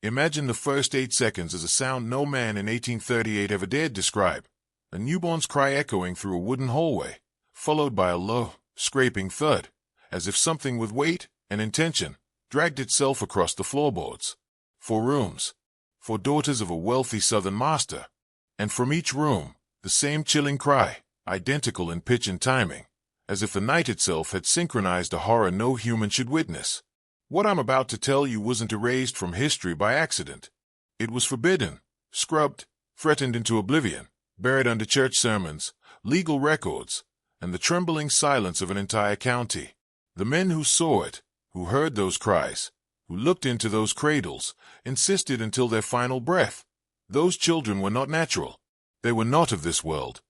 Imagine the first 8 seconds as a sound no man in 1838 ever dared describe. A newborn's cry echoing through a wooden hallway, followed by a low, scraping thud, as if something with weight and intention dragged itself across the floorboards. 4 rooms. 4 daughters of a wealthy southern master. And from each room, the same chilling cry, identical in pitch and timing, as if the night itself had synchronized a horror no human should witness. What I'm about to tell you wasn't erased from history by accident. It was forbidden, scrubbed, threatened into oblivion, buried under church sermons, legal records, and the trembling silence of an entire county. The men who saw it, who heard those cries, who looked into those cradles, insisted until their final breath. Those children were not natural. They were not of this world.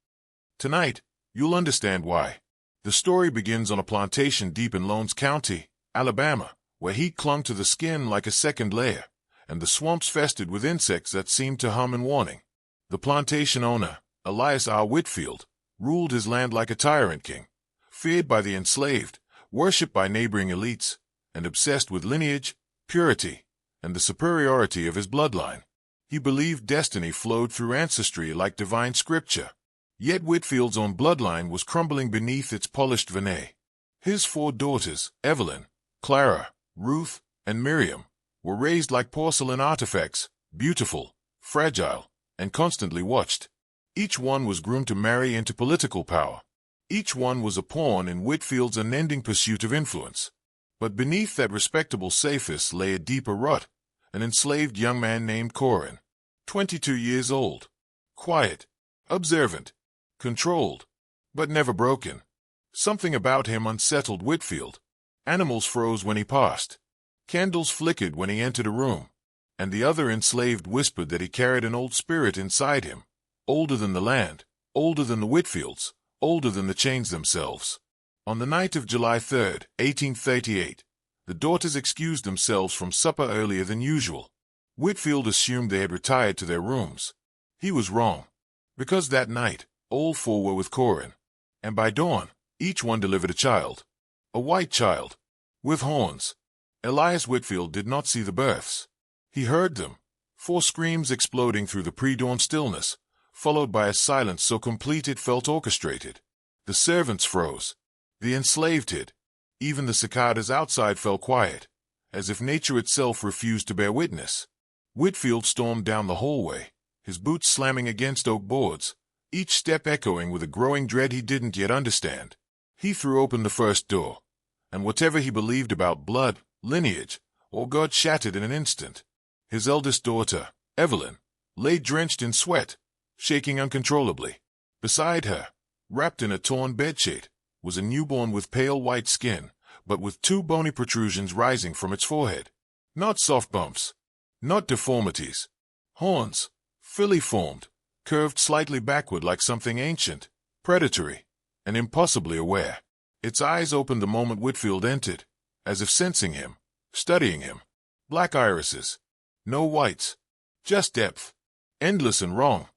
Tonight, you'll understand why. The story begins on a plantation deep in Lowndes County, Alabama, where heat clung to the skin like a second layer, and the swamps festered with insects that seemed to hum in warning. The plantation owner, Elias R. Whitfield, ruled his land like a tyrant king, feared by the enslaved, worshipped by neighboring elites, and obsessed with lineage, purity, and the superiority of his bloodline. He believed destiny flowed through ancestry like divine scripture. Yet Whitfield's own bloodline was crumbling beneath its polished veneer. His 4 daughters, Evelyn, Clara, Ruth, and Miriam, were raised like porcelain artifacts, beautiful, fragile, and constantly watched. Each one was groomed to marry into political power. Each one was a pawn in Whitfield's unending pursuit of influence. But beneath that respectable surface lay a deeper rot, an enslaved young man named Corin, 22 years old, quiet, observant, controlled, but never broken. Something about him unsettled Whitfield. Animals froze when he passed. Candles flickered when he entered a room. And the other enslaved whispered that he carried an old spirit inside him, older than the land, older than the Whitfields, older than the chains themselves. On the night of July 3, 1838, the daughters excused themselves from supper earlier than usual. Whitfield assumed they had retired to their rooms. He was wrong, because that night, all 4 were with Corin, and by dawn, each one delivered a child. A white child, with horns. Elias Whitfield did not see the births. He heard them, 4 screams exploding through the pre-dawn stillness, followed by a silence so complete it felt orchestrated. The servants froze. The enslaved hid. Even the cicadas outside fell quiet, as if nature itself refused to bear witness. Whitfield stormed down the hallway, his boots slamming against oak boards, each step echoing with a growing dread he didn't yet understand. He threw open the first door, and whatever he believed about blood, lineage, or God shattered in an instant. His eldest daughter, Evelyn, lay drenched in sweat, shaking uncontrollably. Beside her, wrapped in a torn bedsheet, was a newborn with pale white skin, but with 2 bony protrusions rising from its forehead. Not soft bumps, not deformities. Horns, filiformed, curved slightly backward like something ancient, predatory, and impossibly aware. Its eyes opened the moment Whitfield entered, as if sensing him, studying him. Black irises. No whites. Just depth. Endless and wrong.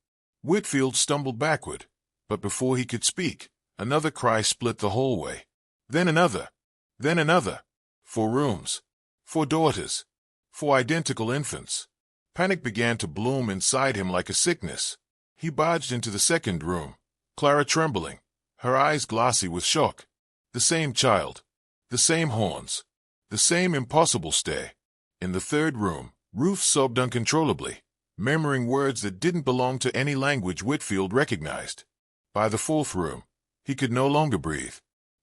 Whitfield stumbled backward, but before he could speak, another cry split the hallway. Then another. Then another. 4 rooms. 4 daughters. 4 identical infants. Panic began to bloom inside him like a sickness. He barged into the second room, Clara trembling, her eyes glassy with shock. The same child. The same horns. The same impossible stare. In the third room, Ruth sobbed uncontrollably, murmuring words that didn't belong to any language Whitfield recognized. By the 4th room, he could no longer breathe.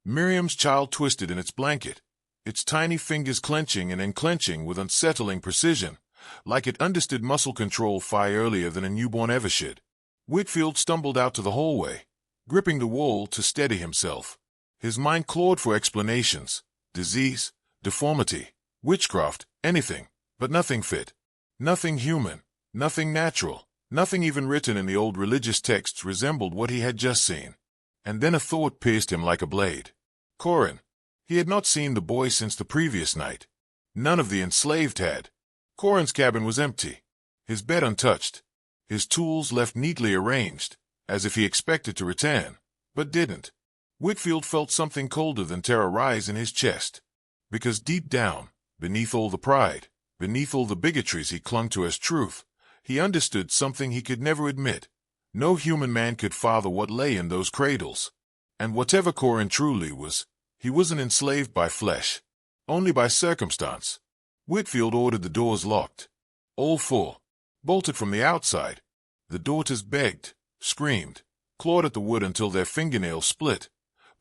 Miriam's child twisted in its blanket, its tiny fingers clenching and unclenching with unsettling precision, like it understood muscle control far earlier than a newborn ever should. Whitfield stumbled out to the hallway, gripping the wall to steady himself. His mind clawed for explanations, disease, deformity, witchcraft, anything, but nothing fit. Nothing human, nothing natural, nothing even written in the old religious texts resembled what he had just seen. And then a thought pierced him like a blade. Corin. He had not seen the boy since the previous night. None of the enslaved had. Corin's cabin was empty, his bed untouched, his tools left neatly arranged, as if he expected to return, but didn't. Whitfield felt something colder than terror rise in his chest, because deep down, beneath all the pride, beneath all the bigotries he clung to as truth, he understood something he could never admit. No human man could father what lay in those cradles. And whatever Corin truly was, he wasn't enslaved by flesh, only by circumstance. Whitfield ordered the doors locked. All four, bolted from the outside. The daughters begged, screamed, clawed at the wood until their fingernails split,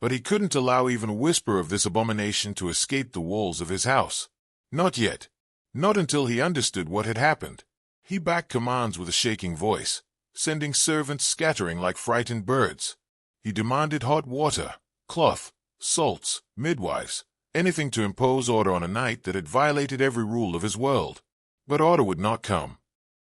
but he couldn't allow even a whisper of this abomination to escape the walls of his house. Not yet. Not until he understood what had happened. He backed commands with a shaking voice, sending servants scattering like frightened birds. He demanded hot water, cloth, salts, midwives, anything to impose order on a night that had violated every rule of his world. But order would not come,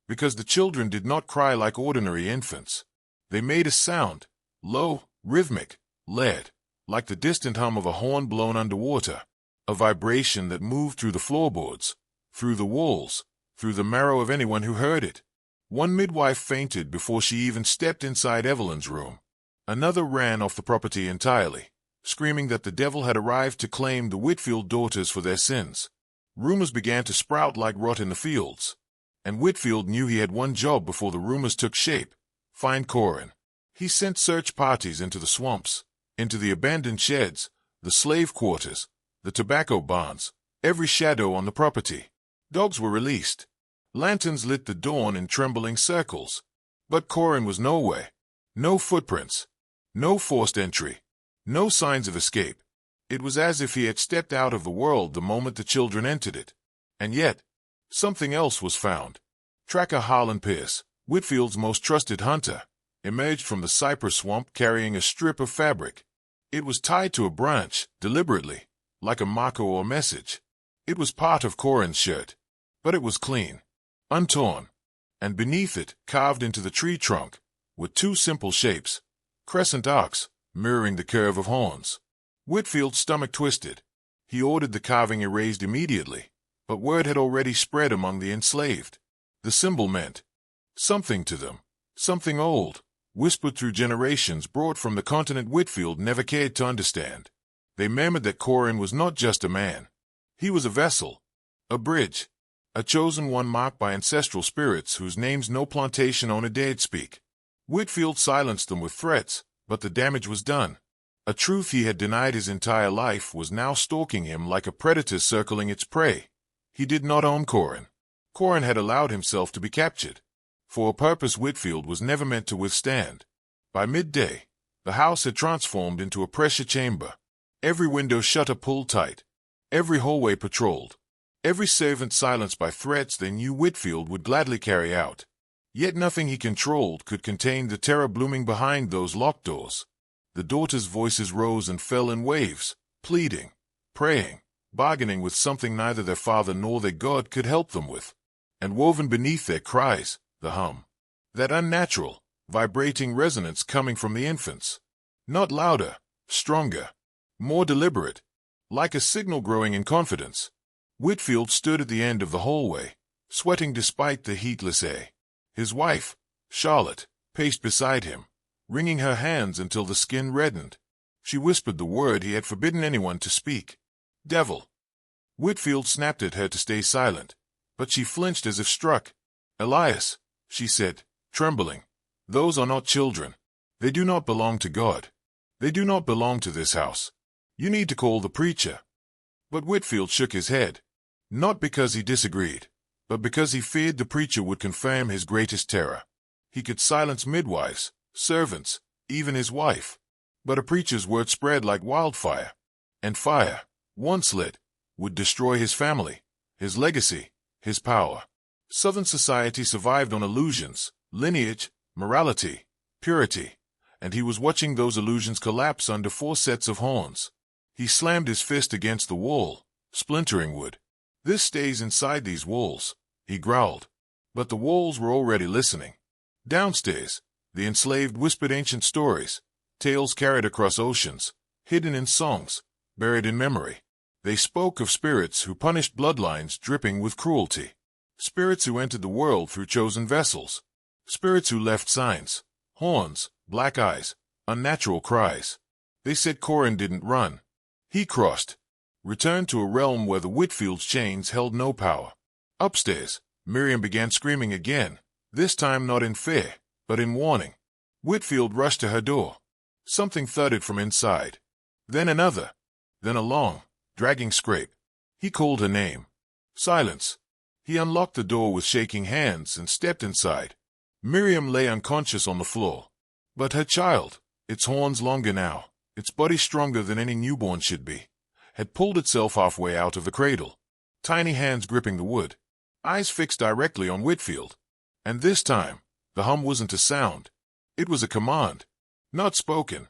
because the children did not cry like ordinary infants. They made a sound, low, rhythmic, lead, like the distant hum of a horn blown underwater, a vibration that moved through the floorboards, through the walls, through the marrow of anyone who heard it. One midwife fainted before she even stepped inside Evelyn's room. Another ran off the property entirely, screaming that the devil had arrived to claim the Whitfield daughters for their sins. Rumors began to sprout like rot in the fields, and Whitfield knew he had one job before the rumors took shape: find Corin. He sent search parties into the swamps, into the abandoned sheds, the slave quarters, the tobacco barns, every shadow on the property. Dogs were released. Lanterns lit the dawn in trembling circles. But Corin was nowhere. No footprints. No forced entry. No signs of escape. It was as if he had stepped out of the world the moment the children entered it. And yet, something else was found. Tracker Harlan Pierce, Whitfield's most trusted hunter, emerged from the cypress swamp carrying a strip of fabric. It was tied to a branch, deliberately, like a marker or message. It was part of Corin's shirt, but it was clean, untorn, and beneath it, carved into the tree trunk, were two simple shapes, crescent arcs, mirroring the curve of horns. Whitfield's stomach twisted. He ordered the carving erased immediately, but word had already spread among the enslaved. The symbol meant something to them, something old, whispered through generations, brought from the continent Whitfield never cared to understand. They murmured that Corin was not just a man. He was a vessel, a bridge, a chosen one marked by ancestral spirits whose names no plantation owner dared speak. Whitfield silenced them with threats, but the damage was done. A truth he had denied his entire life was now stalking him like a predator circling its prey. He did not own Corin. Corin had allowed himself to be captured, for a purpose Whitfield was never meant to withstand. By midday, the house had transformed into a pressure chamber. Every window shutter pulled tight, every hallway patrolled, every servant silenced by threats they knew Whitfield would gladly carry out. Yet nothing he controlled could contain the terror blooming behind those locked doors. The daughters' voices rose and fell in waves, pleading, praying, bargaining with something neither their father nor their God could help them with. And woven beneath their cries, the hum. That unnatural, vibrating resonance coming from the infants. Not louder, stronger, more deliberate, like a signal growing in confidence. Whitfield stood at the end of the hallway, sweating despite the heatless air. His wife, Charlotte, paced beside him, wringing her hands until the skin reddened. She whispered the word he had forbidden anyone to speak. Devil. Whitfield snapped at her to stay silent, but she flinched as if struck. Elias, she said, trembling, those are not children. They do not belong to God. They do not belong to this house. You need to call the preacher. But Whitfield shook his head, not because he disagreed, but because he feared the preacher would confirm his greatest terror. He could silence midwives, servants, even his wife. But a preacher's word spread like wildfire, and fire, once lit, would destroy his family, his legacy, his power. Southern society survived on illusions, lineage, morality, purity, and he was watching those illusions collapse under 4 sets of horns. He slammed his fist against the wall, splintering wood. This stays inside these walls, he growled. But the walls were already listening. Downstairs, the enslaved whispered ancient stories, tales carried across oceans, hidden in songs, buried in memory. They spoke of spirits who punished bloodlines dripping with cruelty. Spirits who entered the world through chosen vessels. Spirits who left signs, horns, black eyes, unnatural cries. They said Corin didn't run. He crossed, returned to a realm where the Whitfield's chains held no power. Upstairs, Miriam began screaming again, this time not in fear, but in warning. Whitfield rushed to her door. Something thudded from inside. Then another. Then a long, dragging scrape. He called her name. Silence. He unlocked the door with shaking hands and stepped inside. Miriam lay unconscious on the floor. But her child, its horns longer now, its body stronger than any newborn should be, had pulled itself halfway out of the cradle. Tiny hands gripping the wood. Eyes fixed directly on Whitfield. And this time, the hum wasn't a sound. It was a command. Not spoken.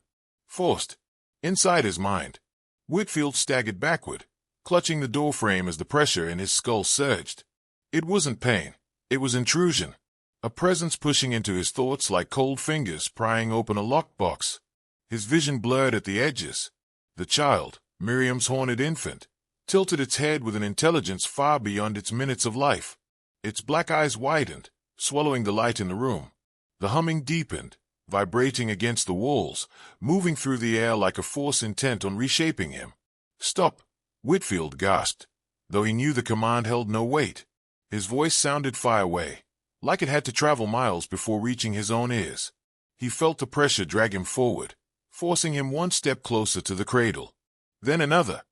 Forced. Inside his mind. Whitfield staggered backward, clutching the doorframe as the pressure in his skull surged. It wasn't pain. It was intrusion. A presence pushing into his thoughts like cold fingers prying open a locked box. His vision blurred at the edges. The child, Miriam's haunted infant, tilted its head with an intelligence far beyond its minutes of life. Its black eyes widened, swallowing the light in the room. The humming deepened, vibrating against the walls, moving through the air like a force intent on reshaping him. Stop, Whitfield gasped, though he knew the command held no weight. His voice sounded far away, like it had to travel miles before reaching his own ears. He felt the pressure drag him forward, forcing him one step closer to the cradle. Then another.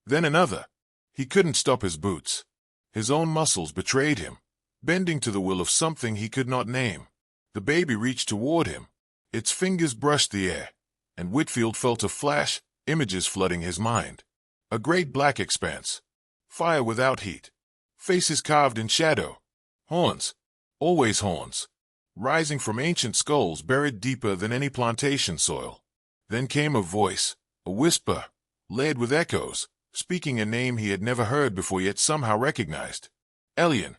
Then another. He couldn't stop his boots. His own muscles betrayed him, bending to the will of something he could not name. The baby reached toward him. Its fingers brushed the air, and Whitfield felt a flash, images flooding his mind. A great black expanse. Fire without heat. Faces carved in shadow. Horns. Always horns. Rising from ancient skulls buried deeper than any plantation soil. Then came a voice, a whisper, layered with echoes, speaking a name he had never heard before yet somehow recognized. Elian.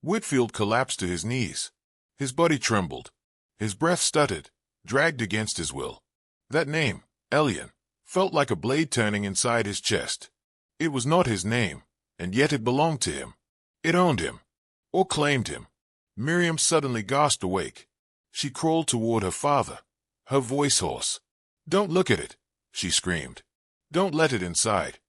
Whitfield collapsed to his knees. His body trembled. His breath stuttered, dragged against his will. That name, Elian, felt like a blade turning inside his chest. It was not his name, and yet it belonged to him. It owned him, or claimed him. Miriam suddenly gasped awake. She crawled toward her father, her voice hoarse. "Don't look at it," she screamed. "Don't let it inside."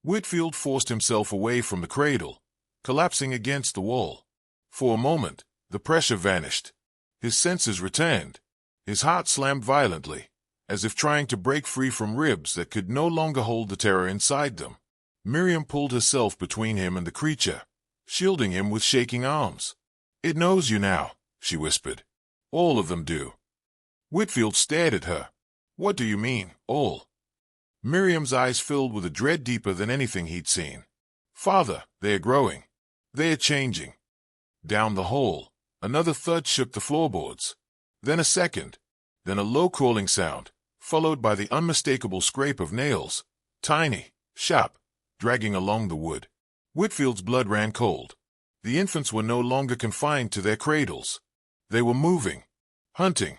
Whitfield forced himself away from the cradle, collapsing against the wall. For a moment, the pressure vanished. His senses returned. His heart slammed violently, as if trying to break free from ribs that could no longer hold the terror inside them. Miriam pulled herself between him and the creature, shielding him with shaking arms. "It knows you now," she whispered. "All of them do." Whitfield stared at her. "What do you mean, all?" Miriam's eyes filled with a dread deeper than anything he'd seen. "Father, they are growing. They are changing." Down the hall, another thud shook the floorboards. Then a second. Then a low crawling sound, followed by the unmistakable scrape of nails, tiny, sharp, dragging along the wood. Whitfield's blood ran cold. The infants were no longer confined to their cradles. They were moving, hunting,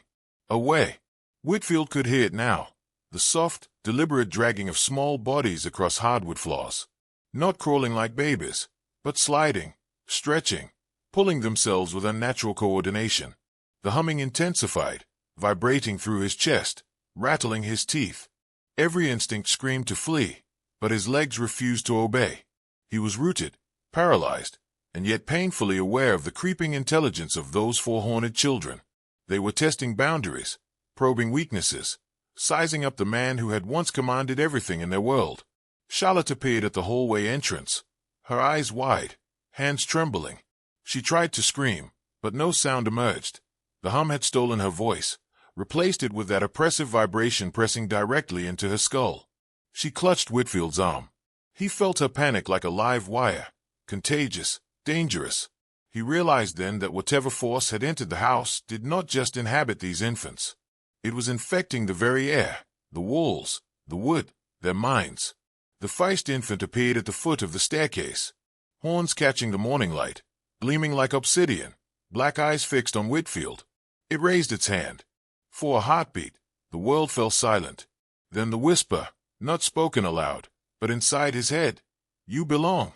away. Whitfield could hear it now, the soft, deliberate dragging of small bodies across hardwood floors. Not crawling like babies, but sliding, stretching, pulling themselves with unnatural coordination. The humming intensified, vibrating through his chest, rattling his teeth. Every instinct screamed to flee, but his legs refused to obey. He was rooted, paralyzed, and yet painfully aware of the creeping intelligence of those four horned children. They were testing boundaries, probing weaknesses, sizing up the man who had once commanded everything in their world. Charlotte appeared at the hallway entrance, her eyes wide, hands trembling. She tried to scream, but no sound emerged. The hum had stolen her voice, replaced it with that oppressive vibration pressing directly into her skull. She clutched Whitfield's arm. He felt her panic like a live wire, contagious, dangerous. He realized then that whatever force had entered the house did not just inhabit these infants. It was infecting the very air, the walls, the wood, their minds. The first infant appeared at the foot of the staircase, horns catching the morning light, gleaming like obsidian, black eyes fixed on Whitfield. It raised its hand. For a heartbeat, the world fell silent. Then the whisper, not spoken aloud, but inside his head, "You belong."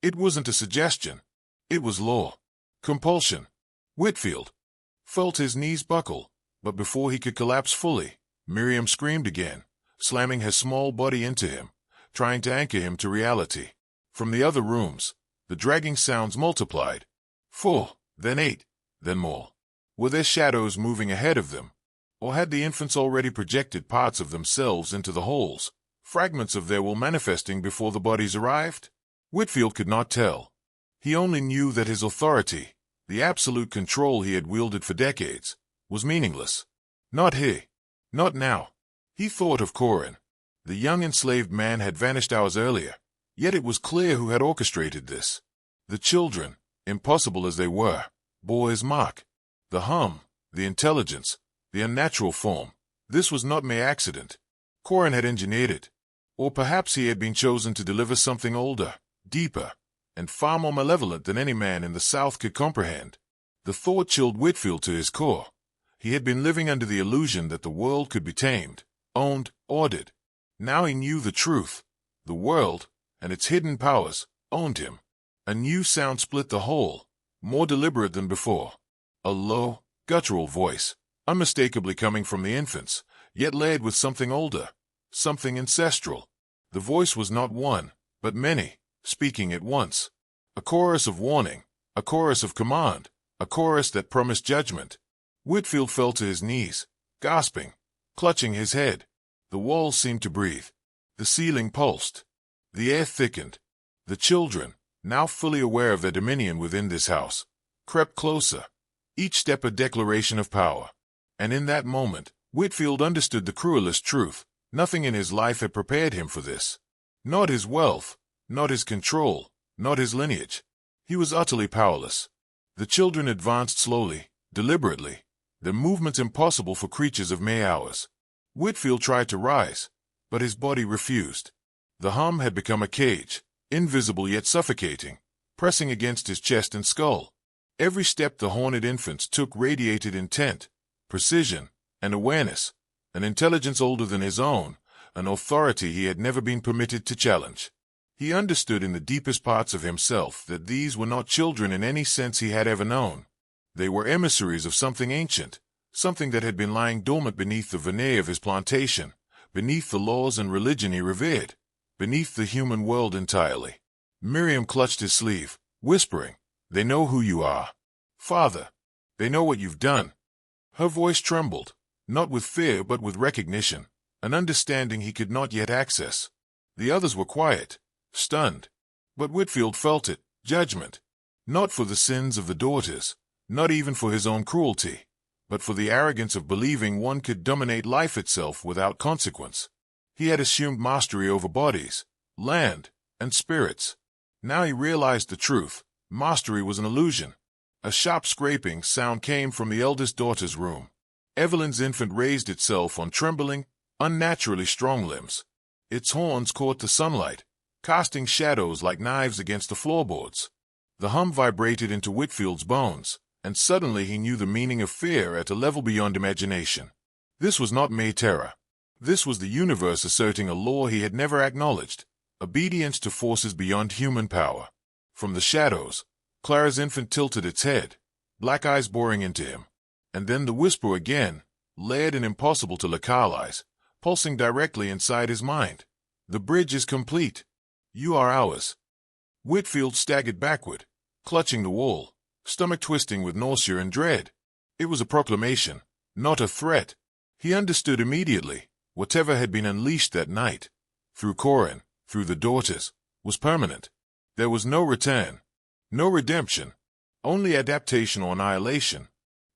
It wasn't a suggestion. It was law. Compulsion. Whitfield felt his knees buckle, but before he could collapse fully, Miriam screamed again, slamming her small body into him, trying to anchor him to reality. From the other rooms, The dragging sounds multiplied. 4, then 8, then more. Were there shadows moving ahead of them? Or had the infants already projected parts of themselves into the holes, fragments of their will manifesting before the bodies arrived? Whitfield could not tell. He only knew that his authority, the absolute control he had wielded for decades, was meaningless. Not he. Not now. He thought of Corin. The young enslaved man had vanished hours earlier, yet it was clear who had orchestrated this. The children, impossible as they were, bore his mark. The hum, the intelligence, the unnatural form. This was not mere accident. Corin had engineered it. Or perhaps he had been chosen to deliver something older, deeper, and far more malevolent than any man in the South could comprehend. The thought chilled Whitfield to his core. He had been living under the illusion that the world could be tamed, owned, ordered. Now he knew the truth. The world, and its hidden powers, owned him. A new sound split the whole, more deliberate than before. A low, guttural voice, unmistakably coming from the infants, yet layered with something older, something ancestral. The voice was not one, but many, speaking at once. A chorus of warning, a chorus of command, a chorus that promised judgment. Whitfield fell to his knees, gasping, clutching his head. The walls seemed to breathe. The ceiling pulsed. The air thickened. The children, now fully aware of their dominion within this house, crept closer, each step a declaration of power. And in that moment, Whitfield understood the cruelest truth. Nothing in his life had prepared him for this. Not his wealth, not his control, not his lineage. He was utterly powerless. The children advanced slowly, deliberately, their movements impossible for creatures of mere hours. Whitfield tried to rise, but his body refused. The hum had become a cage, invisible yet suffocating, pressing against his chest and skull. Every step the horned infants took radiated intent, precision, and awareness, an intelligence older than his own, an authority he had never been permitted to challenge. He understood in the deepest parts of himself that these were not children in any sense he had ever known. They were emissaries of something ancient, something that had been lying dormant beneath the veneer of his plantation, beneath the laws and religion he revered, beneath the human world entirely. Miriam clutched his sleeve, whispering, "They know who you are. Father, they know what you've done." Her voice trembled, not with fear but with recognition, an understanding he could not yet access. The others were quiet, stunned. But Whitfield felt it, judgment. Not for the sins of the daughters, not even for his own cruelty, but for the arrogance of believing one could dominate life itself without consequence. He had assumed mastery over bodies, land, and spirits. Now he realized the truth. Mastery was an illusion. A sharp scraping sound came from the eldest daughter's room. Evelyn's infant raised itself on trembling, unnaturally strong limbs. Its horns caught the sunlight, casting shadows like knives against the floorboards. The hum vibrated into Whitfield's bones, and suddenly he knew the meaning of fear at a level beyond imagination. This was not mere terror. This was the universe asserting a law he had never acknowledged, obedience to forces beyond human power. From the shadows, Clara's infant tilted its head, black eyes boring into him. And then the whisper again, layered and impossible to localize, pulsing directly inside his mind. "The bridge is complete. You are ours." Whitfield staggered backward, clutching the wall, stomach twisting with nausea and dread. It was a proclamation, not a threat. He understood immediately. Whatever had been unleashed that night, through Corin, through the daughters, was permanent. There was no return, no redemption, only adaptation or annihilation.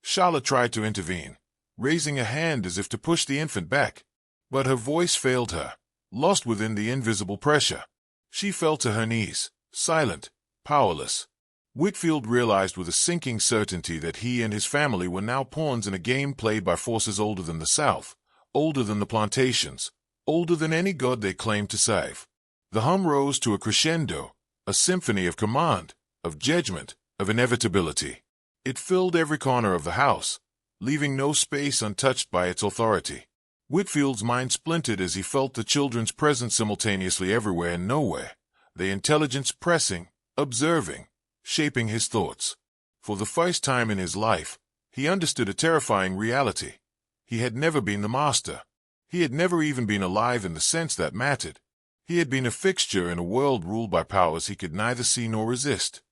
Charlotte tried to intervene, raising a hand as if to push the infant back. But her voice failed her, lost within the invisible pressure. She fell to her knees, silent, powerless. Whitfield realized with a sinking certainty that he and his family were now pawns in a game played by forces older than the South, older than the plantations, older than any god they claimed to save. The hum rose to a crescendo, a symphony of command, of judgment, of inevitability. It filled every corner of the house, leaving no space untouched by its authority. Whitfield's mind splintered as he felt the children's presence simultaneously everywhere and nowhere, the intelligence pressing, observing, shaping his thoughts. For the first time in his life, he understood a terrifying reality. He had never been the master. He had never even been alive in the sense that mattered. He had been a fixture in a world ruled by powers he could neither see nor resist.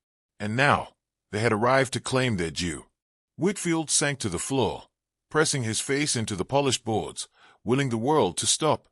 And now, they had arrived to claim their due. Whitfield sank to the floor, pressing his face into the polished boards, willing the world to stop.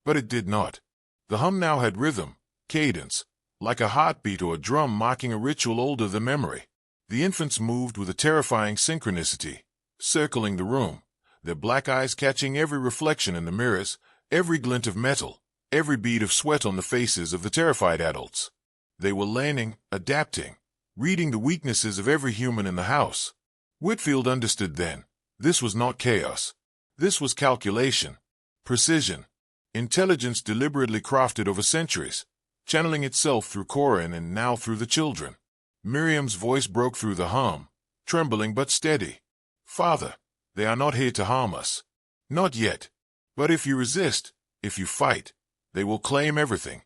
But it did not. The hum now had rhythm, cadence, like a heartbeat or a drum marking a ritual older than memory. The infants moved with a terrifying synchronicity, circling the room, their black eyes catching every reflection in the mirrors, every glint of metal, every bead of sweat on the faces of the terrified adults. They were learning, adapting, reading the weaknesses of every human in the house. Whitfield understood then. This was not chaos. This was calculation, precision, intelligence deliberately crafted over centuries, channeling itself through Corin and now through the children. Miriam's voice broke through the hum, trembling but steady. "Father, they are not here to harm us. Not yet. But if you resist, if you fight, they will claim everything."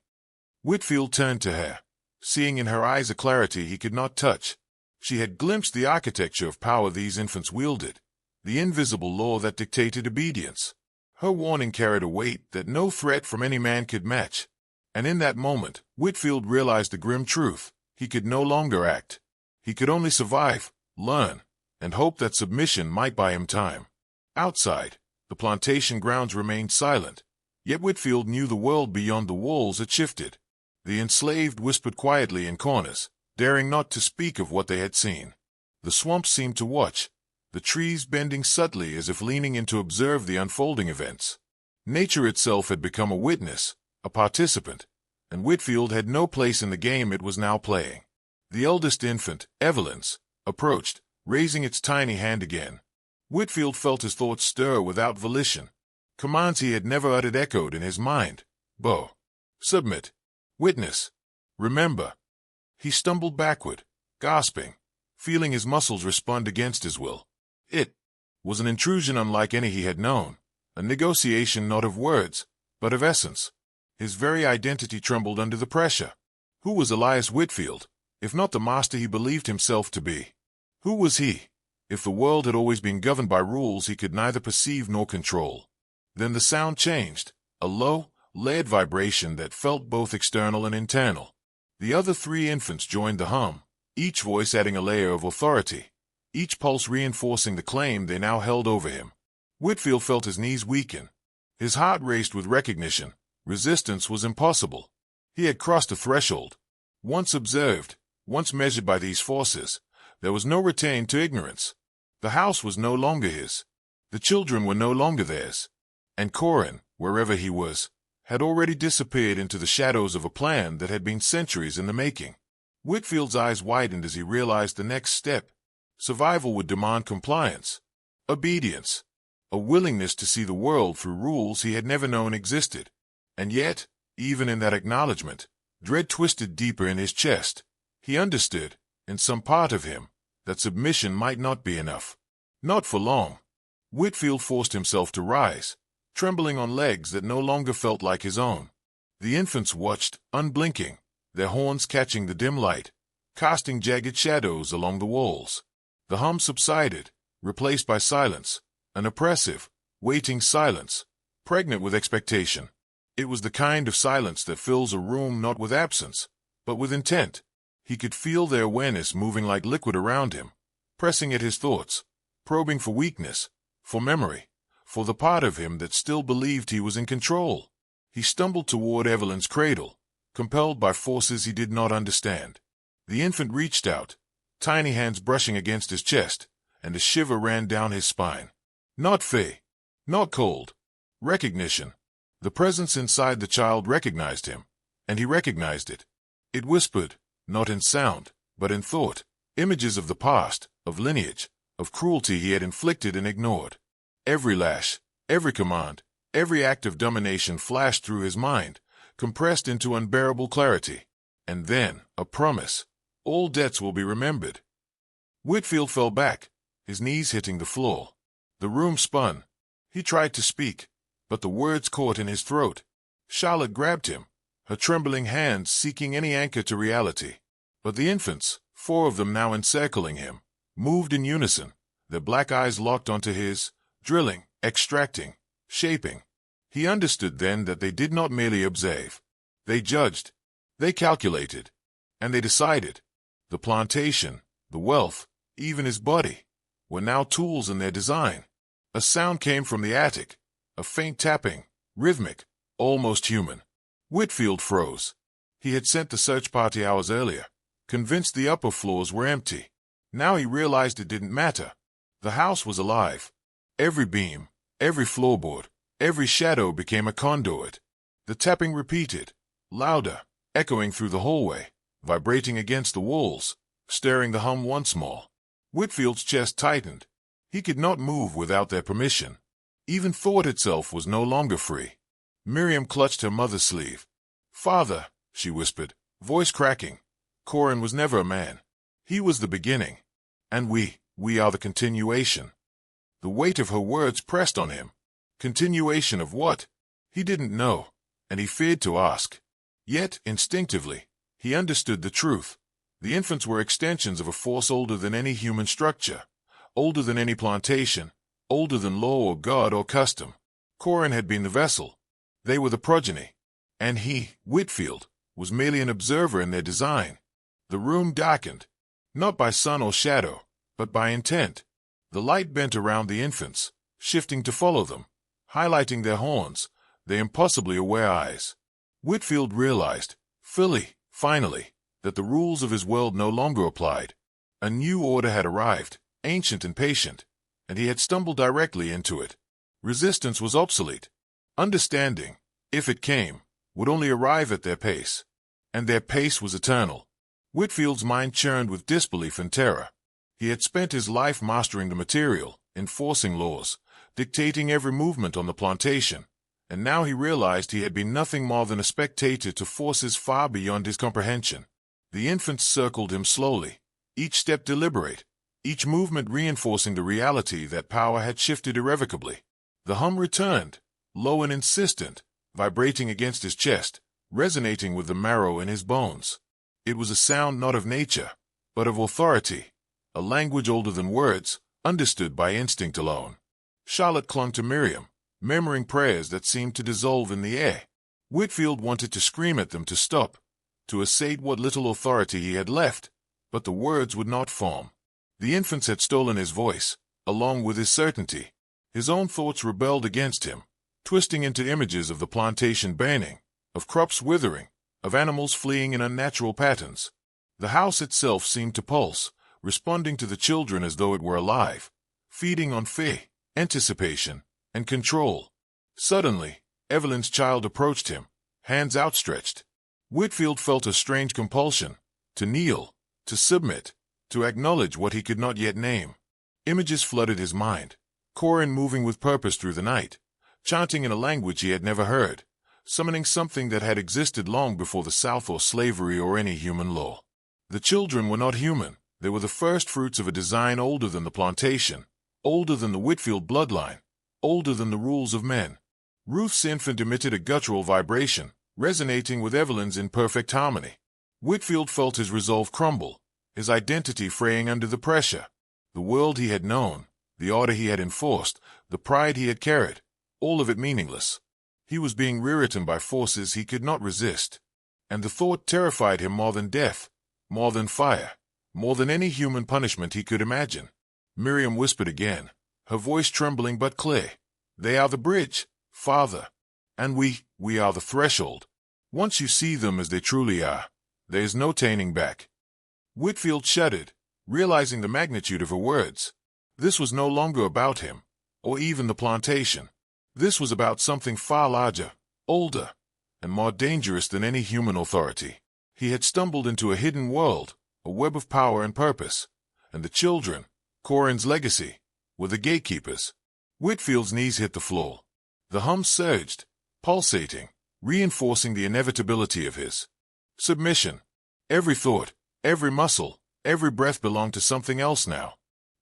Whitfield turned to her, seeing in her eyes a clarity he could not touch. She had glimpsed the architecture of power these infants wielded, the invisible law that dictated obedience. Her warning carried a weight that no threat from any man could match. And in that moment, Whitfield realized the grim truth. He could no longer act. He could only survive, learn, and hope that submission might buy him time. Outside, the plantation grounds remained silent, yet Whitfield knew the world beyond the walls had shifted. The enslaved whispered quietly in corners, daring not to speak of what they had seen. The swamp seemed to watch, the trees bending subtly as if leaning in to observe the unfolding events. Nature itself had become a witness, a participant, and Whitfield had no place in the game it was now playing. The eldest infant, Evelyn's, approached, raising its tiny hand again. Whitfield felt his thoughts stir without volition. Commands he had never uttered echoed in his mind. Bow. Submit. Witness. Remember. He stumbled backward, gasping, feeling his muscles respond against his will. It was an intrusion unlike any he had known, a negotiation not of words, but of essence. His very identity trembled under the pressure. Who was Elias Whitfield, if not the master he believed himself to be? Who was he, if the world had always been governed by rules he could neither perceive nor control? Then the sound changed, a low, layered vibration that felt both external and internal. The other three infants joined the hum, each voice adding a layer of authority, each pulse reinforcing the claim they now held over him. Whitfield felt his knees weaken. His heart raced with recognition. Resistance was impossible. He had crossed a threshold. Once observed, once measured by these forces, there was no return to ignorance. The house was no longer his. The children were no longer theirs. And Corin, wherever he was, had already disappeared into the shadows of a plan that had been centuries in the making. Whitfield's eyes widened as he realized the next step. Survival would demand compliance, obedience, a willingness to see the world through rules he had never known existed. And yet, even in that acknowledgement, dread twisted deeper in his chest. He understood, in some part of him, that submission might not be enough. Not for long. Whitfield forced himself to rise, trembling on legs that no longer felt like his own. The infants watched, unblinking, their horns catching the dim light, casting jagged shadows along the walls. The hum subsided, replaced by silence, an oppressive, waiting silence, pregnant with expectation. It was the kind of silence that fills a room not with absence, but with intent. He could feel their awareness moving like liquid around him, pressing at his thoughts, probing for weakness, for memory, for the part of him that still believed he was in control. He stumbled toward Evelyn's cradle, compelled by forces he did not understand. The infant reached out, tiny hands brushing against his chest, and a shiver ran down his spine. Not fear, not cold, recognition. The presence inside the child recognized him, and he recognized it. It whispered, not in sound, but in thought, images of the past, of lineage, of cruelty he had inflicted and ignored. Every lash, every command, every act of domination flashed through his mind, compressed into unbearable clarity. And then, a promise. All debts will be remembered. Whitfield fell back, his knees hitting the floor. The room spun. He tried to speak, but the words caught in his throat. Charlotte grabbed him, her trembling hands seeking any anchor to reality. But the infants, 4 of them now encircling him, moved in unison, their black eyes locked onto his, drilling, extracting, shaping. He understood then that they did not merely observe. They judged. They calculated. And they decided. The plantation, the wealth, even his body, were now tools in their design. A sound came from the attic, a faint tapping, rhythmic, almost human. Whitfield froze. He had sent the search party hours earlier, convinced the upper floors were empty. Now he realized it didn't matter. The house was alive. Every beam, every floorboard, every shadow became a conduit. The tapping repeated, louder, echoing through the hallway, vibrating against the walls, stirring the hum once more. Whitfield's chest tightened. He could not move without their permission. Even thought itself was no longer free. Miriam clutched her mother's sleeve. "Father," she whispered, voice cracking. "Corin was never a man. He was the beginning. And we are the continuation." The weight of her words pressed on him. Continuation of what? He didn't know, and he feared to ask. Yet, instinctively, he understood the truth. The infants were extensions of a force older than any human structure, older than any plantation, older than law or God or custom. Corin had been the vessel. They were the progeny. And he, Whitfield, was merely an observer in their design. The room darkened, not by sun or shadow, but by intent. The light bent around the infants, shifting to follow them, highlighting their horns, their impossibly aware eyes. Whitfield realized, finally, that the rules of his world no longer applied. A new order had arrived, ancient and patient, and he had stumbled directly into it. Resistance was obsolete. Understanding, if it came, would only arrive at their pace. And their pace was eternal. Whitfield's mind churned with disbelief and terror. He had spent his life mastering the material, enforcing laws, dictating every movement on the plantation, and now he realized he had been nothing more than a spectator to forces far beyond his comprehension. The infants circled him slowly, each step deliberate, each movement reinforcing the reality that power had shifted irrevocably. The hum returned, low and insistent, vibrating against his chest, resonating with the marrow in his bones. It was a sound not of nature, but of authority, a language older than words, understood by instinct alone. Charlotte clung to Miriam, murmuring prayers that seemed to dissolve in the air. Whitfield wanted to scream at them to stop, to assert what little authority he had left, but the words would not form. The infants had stolen his voice, along with his certainty. His own thoughts rebelled against him, twisting into images of the plantation burning, of crops withering, of animals fleeing in unnatural patterns. The house itself seemed to pulse, responding to the children as though it were alive, feeding on fear, anticipation, and control. Suddenly, Evelyn's child approached him, hands outstretched. Whitfield felt a strange compulsion, to kneel, to submit, to acknowledge what he could not yet name. Images flooded his mind, Corin moving with purpose through the night, chanting in a language he had never heard, summoning something that had existed long before the South or slavery or any human law. The children were not human. They were the first fruits of a design older than the plantation, older than the Whitfield bloodline, older than the rules of men. Ruth's infant emitted a guttural vibration, resonating with Evelyn's in perfect harmony. Whitfield felt his resolve crumble, his identity fraying under the pressure. The world he had known, the order he had enforced, the pride he had carried, all of it meaningless. He was being rewritten by forces he could not resist. And the thought terrified him more than death, more than fire, more than any human punishment he could imagine. Miriam whispered again, her voice trembling but clear. "They are the bridge, Father. And we are the threshold. Once you see them as they truly are, there is no turning back." Whitfield shuddered, realizing the magnitude of her words. This was no longer about him, or even the plantation. This was about something far larger, older, and more dangerous than any human authority. He had stumbled into a hidden world, a web of power and purpose, and the children, Corin's legacy, were the gatekeepers. Whitfield's knees hit the floor. The hum surged, pulsating, reinforcing the inevitability of his submission. Every thought, every muscle, every breath belonged to something else now.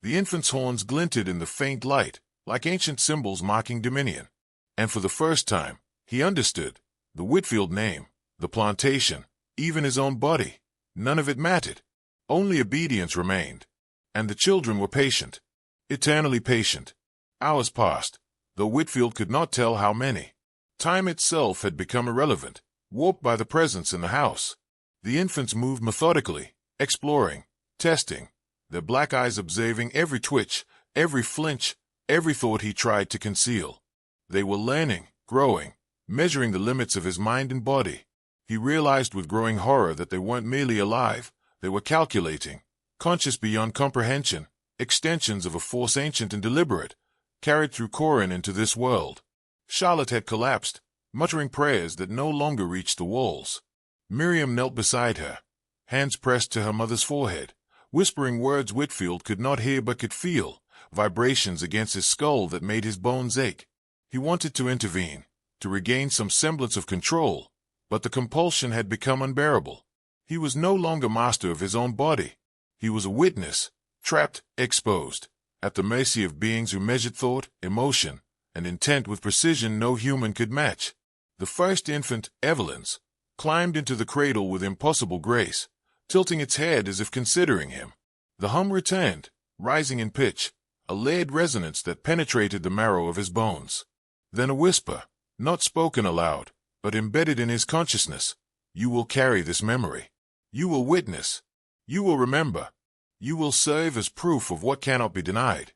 The infant's horns glinted in the faint light, like ancient symbols marking dominion. And for the first time, he understood. The Whitfield name, the plantation, even his own body, none of it mattered. Only obedience remained. And the children were patient, eternally patient. Hours passed, though Whitfield could not tell how many. Time itself had become irrelevant. warped by the presence in the house. The infants moved methodically, exploring, testing, their black eyes observing every twitch, every flinch, every thought he tried to conceal. They were learning, growing, measuring the limits of his mind and body. He realized with growing horror that they weren't merely alive, they were calculating, conscious beyond comprehension, extensions of a force ancient and deliberate, carried through Corin into this world. Charlotte had collapsed, muttering prayers that no longer reached the walls. Miriam knelt beside her, hands pressed to her mother's forehead, whispering words Whitfield could not hear but could feel, vibrations against his skull that made his bones ache. He wanted to intervene, to regain some semblance of control, but the compulsion had become unbearable. He was no longer master of his own body. He was a witness, trapped, exposed, at the mercy of beings who measured thought, emotion, and intent with precision no human could match. The first infant, Evelyn's, climbed into the cradle with impossible grace, tilting its head as if considering him. The hum returned, rising in pitch, a layered resonance that penetrated the marrow of his bones. Then a whisper, not spoken aloud, but embedded in his consciousness. You will carry this memory. You will witness. You will remember. You will serve as proof of what cannot be denied.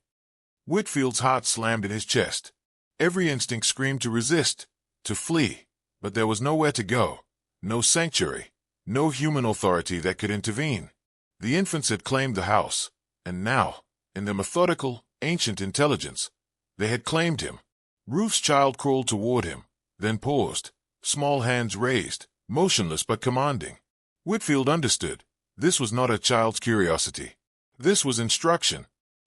Whitfield's heart slammed in his chest. Every instinct screamed to resist, to flee, but there was nowhere to go, no sanctuary, no human authority that could intervene. The infants had claimed the house, and now, in their methodical, ancient intelligence, they had claimed him. Ruth's child crawled toward him, then paused, small hands raised, motionless but commanding. Whitfield understood. This was not a child's curiosity. This was instruction,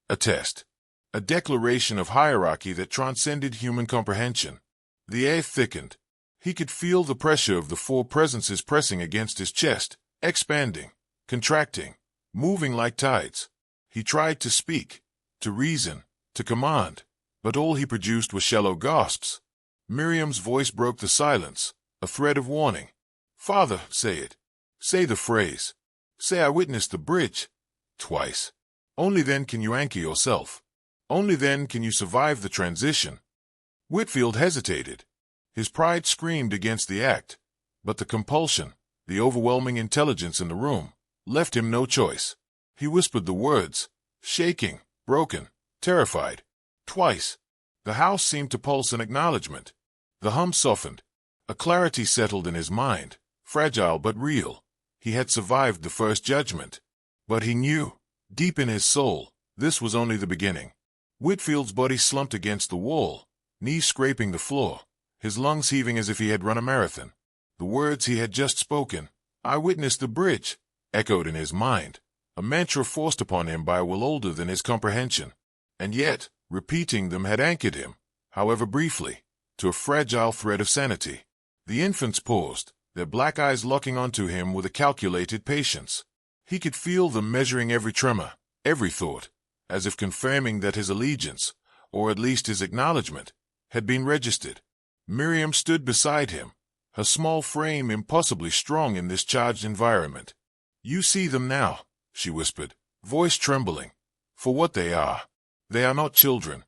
a test, a declaration of hierarchy that transcended human comprehension. The air thickened. He could feel the pressure of the four presences pressing against his chest, expanding, contracting, moving like tides. He tried to speak, to reason, to command, but all he produced were shallow gasps. Miriam's voice broke the silence, a thread of warning. Father, say it. Say the phrase. Say I witnessed the bridge. Twice. Only then can you anchor yourself. Only then can you survive the transition. Whitfield hesitated. His pride screamed against the act, but the compulsion, the overwhelming intelligence in the room, left him no choice. He whispered the words, shaking, broken, terrified. Twice. The house seemed to pulse an acknowledgement. The hum softened. A clarity settled in his mind, fragile but real. He had survived the first judgment. But he knew, deep in his soul, this was only the beginning. Whitfield's body slumped against the wall, knees scraping the floor, his lungs heaving as if he had run a marathon. The words he had just spoken, I witnessed the bridge, echoed in his mind, a mantra forced upon him by a will older than his comprehension. And yet, repeating them had anchored him, however briefly, to a fragile thread of sanity. The infants paused, their black eyes locking onto him with a calculated patience. He could feel them measuring every tremor, every thought, as if confirming that his allegiance, or at least his acknowledgement, had been registered. Miriam stood beside him, her small frame impossibly strong in this charged environment. You see them now, she whispered, voice trembling, for what they are. They are not children.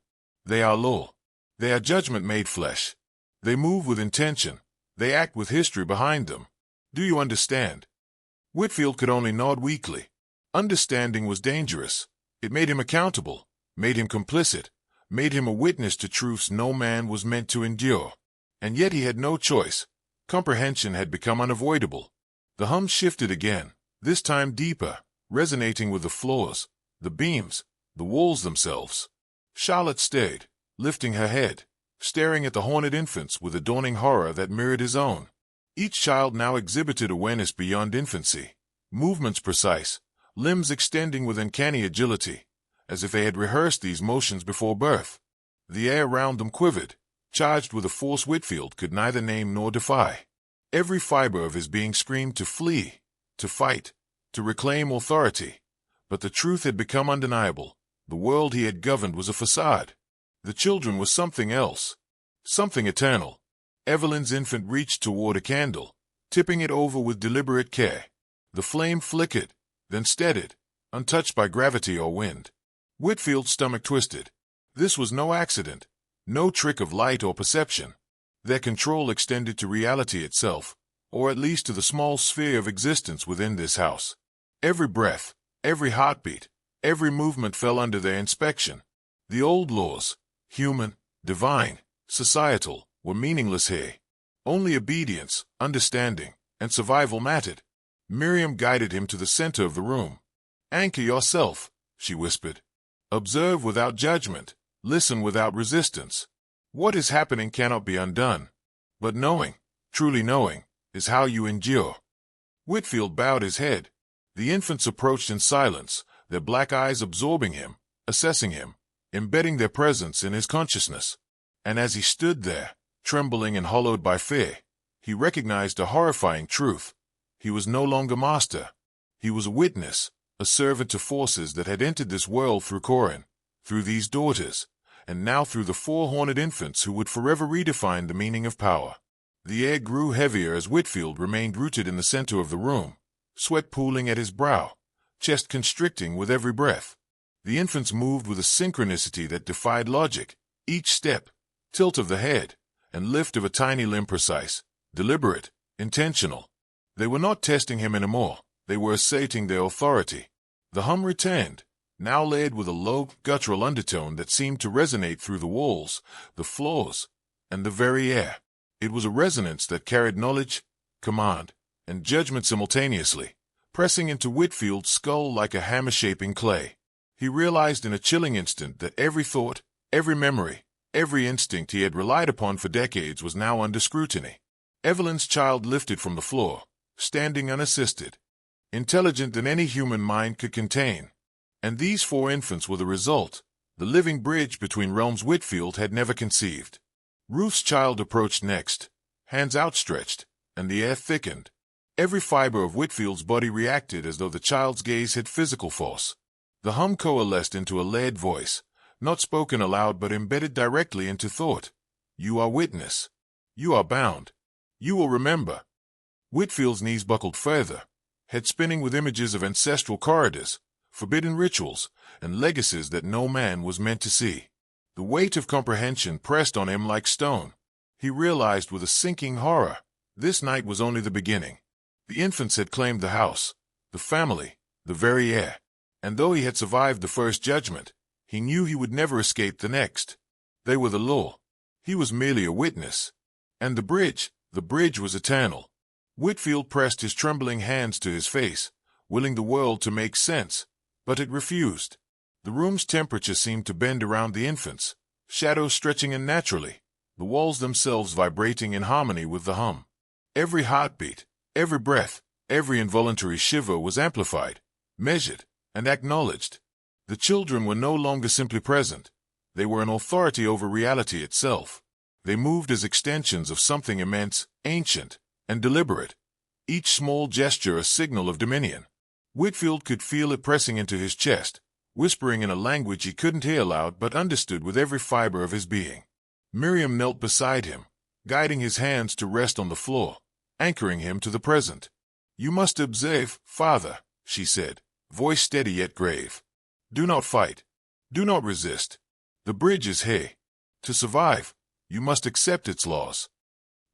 They are law. They are judgment made flesh. They move with intention. They act with history behind them. Do you understand? Whitfield could only nod weakly. Understanding was dangerous. It made him accountable, made him complicit, made him a witness to truths no man was meant to endure. And yet he had no choice. Comprehension had become unavoidable. The hum shifted again, this time deeper, resonating with the floors, the beams, the walls themselves. Charlotte stayed, lifting her head, staring at the haunted infants with a dawning horror that mirrored his own. Each child now exhibited awareness beyond infancy, movements precise, limbs extending with uncanny agility, as if they had rehearsed these motions before birth. The air around them quivered, charged with a force Whitfield could neither name nor defy. Every fiber of his being screamed to flee, to fight, to reclaim authority. But the truth had become undeniable. The world he had governed was a facade. The children were something else, something eternal. Evelyn's infant reached toward a candle, tipping it over with deliberate care. The flame flickered, then steadied, untouched by gravity or wind. Whitfield's stomach twisted. This was no accident, no trick of light or perception. Their control extended to reality itself, or at least to the small sphere of existence within this house. Every breath, every heartbeat, every movement fell under their inspection. The old laws, human, divine, societal, were meaningless here. Only obedience, understanding, and survival mattered. Miriam guided him to the center of the room. "Anchor yourself," she whispered. "Observe without judgment, listen without resistance. What is happening cannot be undone. But knowing, truly knowing, is how you endure." Whitfield bowed his head. The infants approached in silence, their black eyes absorbing him, assessing him, embedding their presence in his consciousness. And as he stood there, trembling and hollowed by fear, he recognized a horrifying truth. He was no longer master. He was a witness, a servant to forces that had entered this world through Corin, through these daughters, and now through the four-horned infants who would forever redefine the meaning of power. The air grew heavier as Whitfield remained rooted in the center of the room, sweat pooling at his brow, chest constricting with every breath. The infants moved with a synchronicity that defied logic, each step, tilt of the head, and lift of a tiny limb precise, deliberate, intentional. They were not testing him anymore, they were asserting their authority. The hum returned, now layered with a low, guttural undertone that seemed to resonate through the walls, the floors, and the very air. It was a resonance that carried knowledge, command, and judgment simultaneously, pressing into Whitfield's skull like a hammer shaping clay. He realized in a chilling instant that every thought, every memory, every instinct he had relied upon for decades was now under scrutiny. Evelyn's child lifted from the floor, standing unassisted, intelligent than any human mind could contain. And these four infants were the result, the living bridge between realms Whitfield had never conceived. Ruth's child approached next, hands outstretched, and the air thickened. Every fiber of Whitfield's body reacted as though the child's gaze had physical force. The hum coalesced into a layered voice, not spoken aloud but embedded directly into thought. "You are witness. You are bound. You will remember." Whitfield's knees buckled further, head spinning with images of ancestral corridors, forbidden rituals, and legacies that no man was meant to see. The weight of comprehension pressed on him like stone. He realized with a sinking horror, this night was only the beginning. The infants had claimed the house, the family, the very air. And though he had survived the first judgment, he knew he would never escape the next. They were the law. He was merely a witness. And the bridge was eternal. Whitfield pressed his trembling hands to his face, willing the world to make sense, but it refused. The room's temperature seemed to bend around the infants, shadows stretching unnaturally, the walls themselves vibrating in harmony with the hum. Every heartbeat, every breath, every involuntary shiver was amplified, measured, and acknowledged. The children were no longer simply present. They were an authority over reality itself. They moved as extensions of something immense, ancient, and deliberate, each small gesture a signal of dominion. Whitfield could feel it pressing into his chest, whispering in a language he couldn't hear aloud but understood with every fiber of his being. Miriam knelt beside him, guiding his hands to rest on the floor, anchoring him to the present. "You must observe, father," she said, voice steady yet grave. "Do not fight. Do not resist. The bridge is here. To survive, you must accept its laws."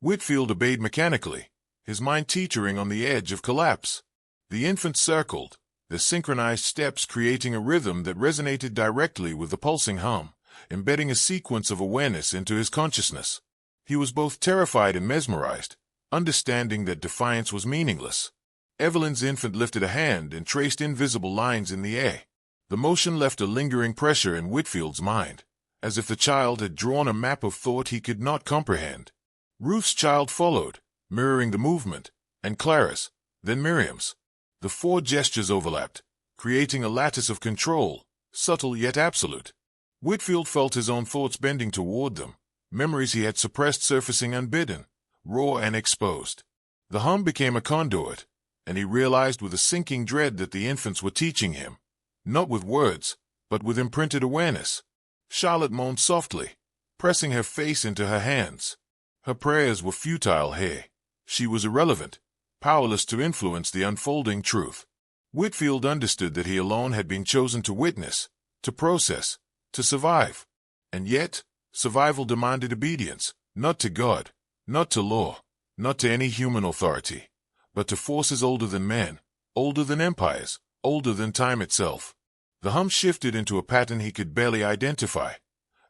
Whitfield obeyed mechanically, his mind teetering on the edge of collapse. The infants circled, their synchronized steps creating a rhythm that resonated directly with the pulsing hum, embedding a sequence of awareness into his consciousness. He was both terrified and mesmerized, understanding that defiance was meaningless. Evelyn's infant lifted a hand and traced invisible lines in the air. The motion left a lingering pressure in Whitfield's mind, as if the child had drawn a map of thought he could not comprehend. Ruth's child followed, mirroring the movement, and Clara's, then Miriam's. The four gestures overlapped, creating a lattice of control, subtle yet absolute. Whitfield felt his own thoughts bending toward them, memories he had suppressed surfacing unbidden, raw and exposed. The hum became a conduit, and he realized with a sinking dread that the infants were teaching him, not with words, but with imprinted awareness. Charlotte moaned softly, pressing her face into her hands. Her prayers were futile here. She was irrelevant, powerless to influence the unfolding truth. Whitfield understood that he alone had been chosen to witness, to process, to survive. And yet, survival demanded obedience, not to God, not to law, not to any human authority, but to forces older than men, older than empires, older than time itself. The hum shifted into a pattern he could barely identify,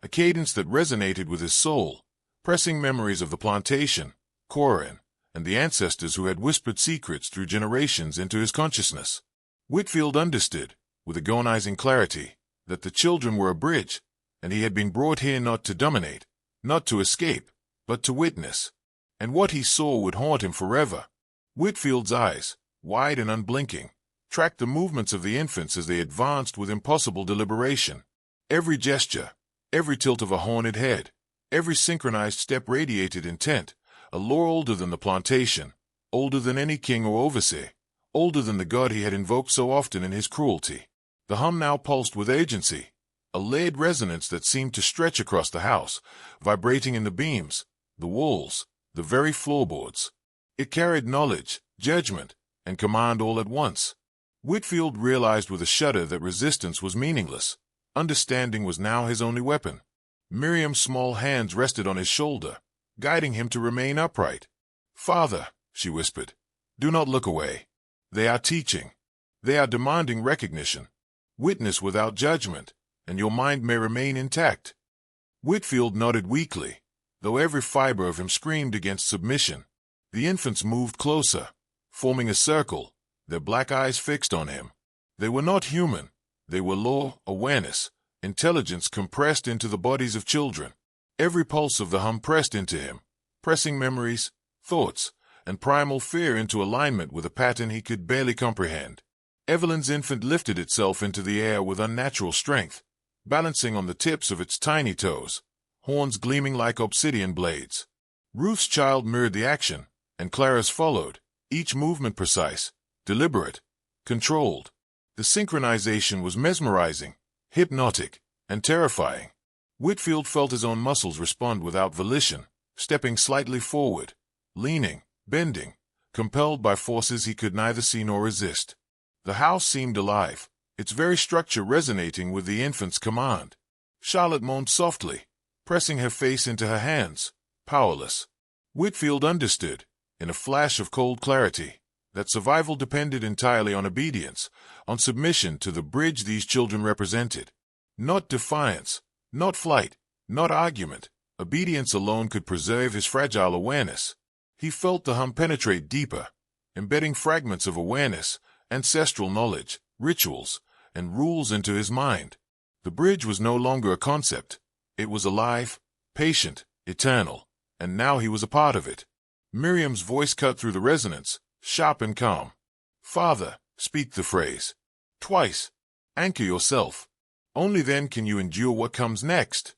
a cadence that resonated with his soul, pressing memories of the plantation, Corin, and the ancestors who had whispered secrets through generations into his consciousness. Whitfield understood, with agonizing clarity, that the children were a bridge, and he had been brought here not to dominate, not to escape, but to witness. And what he saw would haunt him forever. Whitfield's eyes, wide and unblinking, tracked the movements of the infants as they advanced with impossible deliberation. Every gesture, every tilt of a haunted head, every synchronized step radiated intent, a lore older than the plantation, older than any king or overseer, older than the god he had invoked so often in his cruelty. The hum now pulsed with urgency, a layered resonance that seemed to stretch across the house, vibrating in the beams, the walls, the very floorboards. It carried knowledge, judgment, and command all at once. Whitfield realized with a shudder that resistance was meaningless. Understanding was now his only weapon. Miriam's small hands rested on his shoulder, guiding him to remain upright. "Father," she whispered, "do not look away. They are teaching. They are demanding recognition. Witness without judgment, and your mind may remain intact." Whitfield nodded weakly, though every fiber of him screamed against submission. The infants moved closer, forming a circle, their black eyes fixed on him. They were not human. They were law, awareness, intelligence compressed into the bodies of children. Every pulse of the hum pressed into him, pressing memories, thoughts, and primal fear into alignment with a pattern he could barely comprehend. Evelyn's infant lifted itself into the air with unnatural strength, balancing on the tips of its tiny toes, horns gleaming like obsidian blades. Ruth's child mirrored the action, and Clara's followed, each movement precise, deliberate, controlled. The synchronization was mesmerizing, hypnotic, and terrifying. Whitfield felt his own muscles respond without volition, stepping slightly forward, leaning, bending, compelled by forces he could neither see nor resist. The house seemed alive, its very structure resonating with the infant's command. Charlotte moaned softly, pressing her face into her hands, powerless. Whitfield understood, in a flash of cold clarity, that survival depended entirely on obedience, on submission to the bridge these children represented. Not defiance, not flight, not argument. Obedience alone could preserve his fragile awareness. He felt the hum penetrate deeper, embedding fragments of awareness, ancestral knowledge, rituals, and rules into his mind. The bridge was no longer a concept. It was alive, patient, eternal, and now he was a part of it. Miriam's voice cut through the resonance, sharp and calm. "Father, speak the phrase. Twice. Anchor yourself. Only then can you endure what comes next."